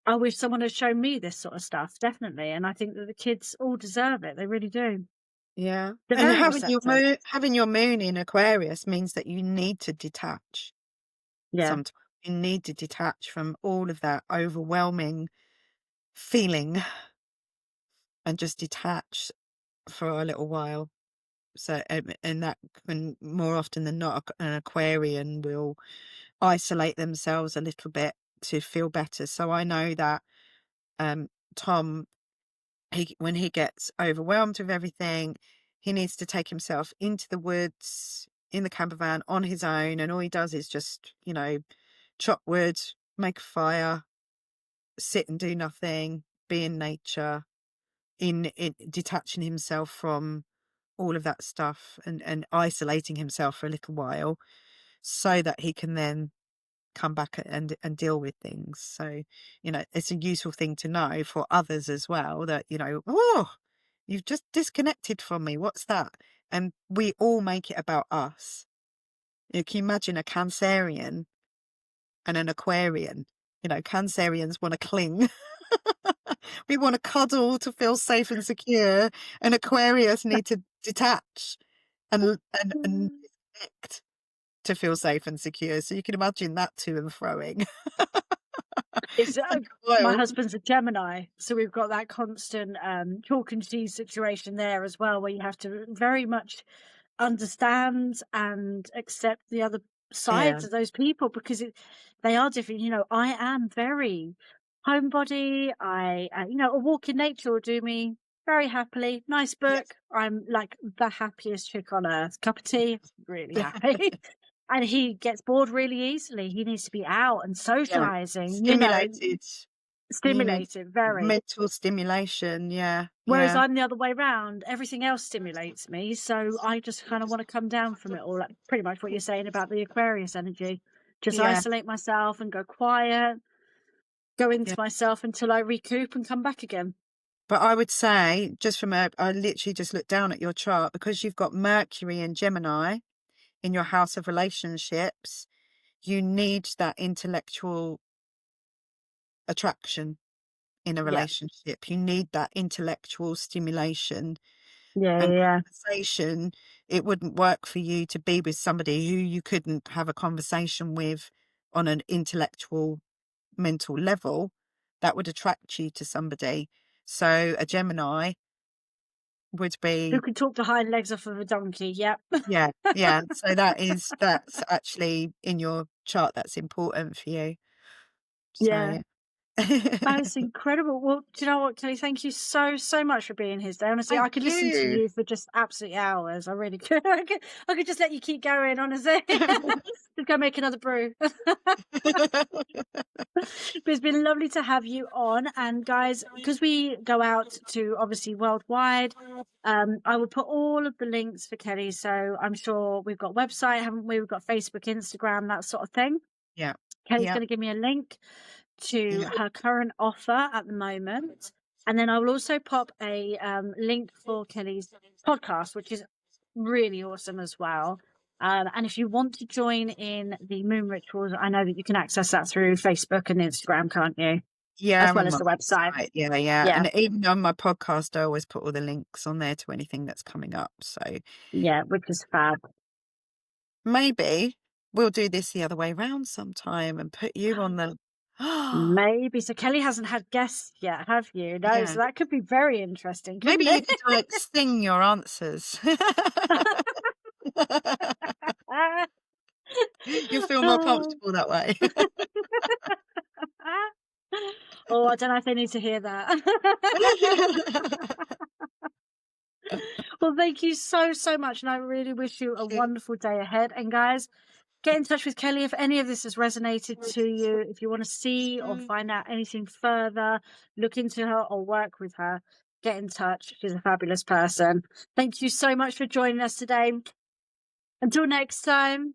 [SPEAKER 1] I wish someone had shown me this sort of stuff, definitely. And I think that the kids all deserve it. They really do.
[SPEAKER 2] Yeah.
[SPEAKER 1] They're
[SPEAKER 2] And
[SPEAKER 1] very receptive.
[SPEAKER 2] having your moon in Aquarius means that you need to detach
[SPEAKER 1] Yeah.
[SPEAKER 2] sometimes. You need to detach from all of that overwhelming feeling and just detach for a little while. So, and that can more often than not, an Aquarian will isolate themselves a little bit to feel better. So I know that um, Tom, when he gets overwhelmed with everything, he needs to take himself into the woods in the camper van on his own, and all he does is just, chop wood, make a fire, sit and do nothing, be in nature, in detaching himself from all of that stuff and isolating himself for a little while so that he can then come back and deal with things. So, it's a useful thing to know for others as well that, oh, you've just disconnected from me. What's that? And we all make it about us. Can you imagine a Cancerian and an Aquarian? Cancerians want to cling. We want to cuddle to feel safe and secure, and Aquarius need to detach and disconnect to feel safe and secure. So you can imagine that to and froing.
[SPEAKER 1] It's my
[SPEAKER 2] Wild.
[SPEAKER 1] husband's a Gemini, so we've got that constant chalk and cheese situation there as well, where you have to very much understand and accept the other
[SPEAKER 2] Yeah,
[SPEAKER 1] sides of those people, because they are different. I am very homebody. A walk in nature will do me very happily. Nice
[SPEAKER 2] yes,
[SPEAKER 1] book. I'm like the happiest chick on earth. Cup of tea, really happy. And he gets bored really easily. He needs to be out and
[SPEAKER 2] yeah.
[SPEAKER 1] socializing,
[SPEAKER 2] Stimulated. You need
[SPEAKER 1] stimulated very.
[SPEAKER 2] mental stimulation. Yeah,
[SPEAKER 1] Whereas
[SPEAKER 2] yeah,
[SPEAKER 1] I'm the other way round. Everything else stimulates me, so I just kind of want to come down from it all. Like pretty much what you're saying about the Aquarius energy. Just
[SPEAKER 2] yeah,
[SPEAKER 1] isolate myself and go quiet, go into
[SPEAKER 2] yeah.
[SPEAKER 1] myself until I recoup and come back again.
[SPEAKER 2] But I would say, just I literally just looked down at your chart because you've got Mercury and Gemini in your house of relationships. You need that intellectual attraction in a
[SPEAKER 1] Yeah.
[SPEAKER 2] relationship. You need that intellectual stimulation
[SPEAKER 1] Yeah,
[SPEAKER 2] and
[SPEAKER 1] yeah,
[SPEAKER 2] conversation. It wouldn't work for you to be with somebody who you couldn't have a conversation with on an intellectual, mental level. That would attract you to somebody. So a Gemini would
[SPEAKER 1] who
[SPEAKER 2] be,
[SPEAKER 1] can talk the hind legs off of a donkey? Yep.
[SPEAKER 2] yeah, yeah. So that's actually in your chart. That's important for you.
[SPEAKER 1] Yeah.
[SPEAKER 2] So
[SPEAKER 1] That's incredible. Well, do you know what, Kelly? Thank you so, so much for being here today. Honestly,
[SPEAKER 2] thank
[SPEAKER 1] I could listen to
[SPEAKER 2] you.
[SPEAKER 1] you for just absolutely hours. I really could. I could just let you keep going, honestly. Just go make another brew. But it's been lovely to have you on. And guys, because we go out to obviously worldwide, I will put all of the links for Kelly. So I'm sure we've got website, haven't we? We've got Facebook, Instagram, that sort of thing.
[SPEAKER 2] Yeah,
[SPEAKER 1] Kelly's
[SPEAKER 2] yeah,
[SPEAKER 1] going to give me a link to
[SPEAKER 2] yeah,
[SPEAKER 1] her current offer at the moment. And then I will also pop a link for Kelly's podcast, which is really awesome as well. And if you want to join in the moon rituals, I know that you can access that through Facebook and Instagram, can't you?
[SPEAKER 2] yeah.
[SPEAKER 1] As
[SPEAKER 2] I'm
[SPEAKER 1] well
[SPEAKER 2] on
[SPEAKER 1] as
[SPEAKER 2] my
[SPEAKER 1] the website.
[SPEAKER 2] website. Yeah, yeah.
[SPEAKER 1] Yeah.
[SPEAKER 2] And even on my podcast, I always put all the links on there to anything that's coming up. So
[SPEAKER 1] Yeah, which is fab.
[SPEAKER 2] maybe we'll do this the other way round sometime and put you on the.
[SPEAKER 1] Maybe. So Kelly hasn't had guests yet, have you? No,
[SPEAKER 2] Yeah.
[SPEAKER 1] so that could be very interesting,
[SPEAKER 2] Maybe
[SPEAKER 1] couldn't
[SPEAKER 2] you
[SPEAKER 1] it?
[SPEAKER 2] could like sing your answers. You'll feel more
[SPEAKER 1] Oh.
[SPEAKER 2] comfortable that way.
[SPEAKER 1] Oh, I don't know if they need to hear that. Well, thank you so, so much. And I really wish you a wonderful day ahead. And guys, get in touch with Kelly if any of this has resonated to you. If you want to see or find out anything further, look into her or work with her, get in touch. She's a fabulous person. Thank you so much for joining us today. Until next time.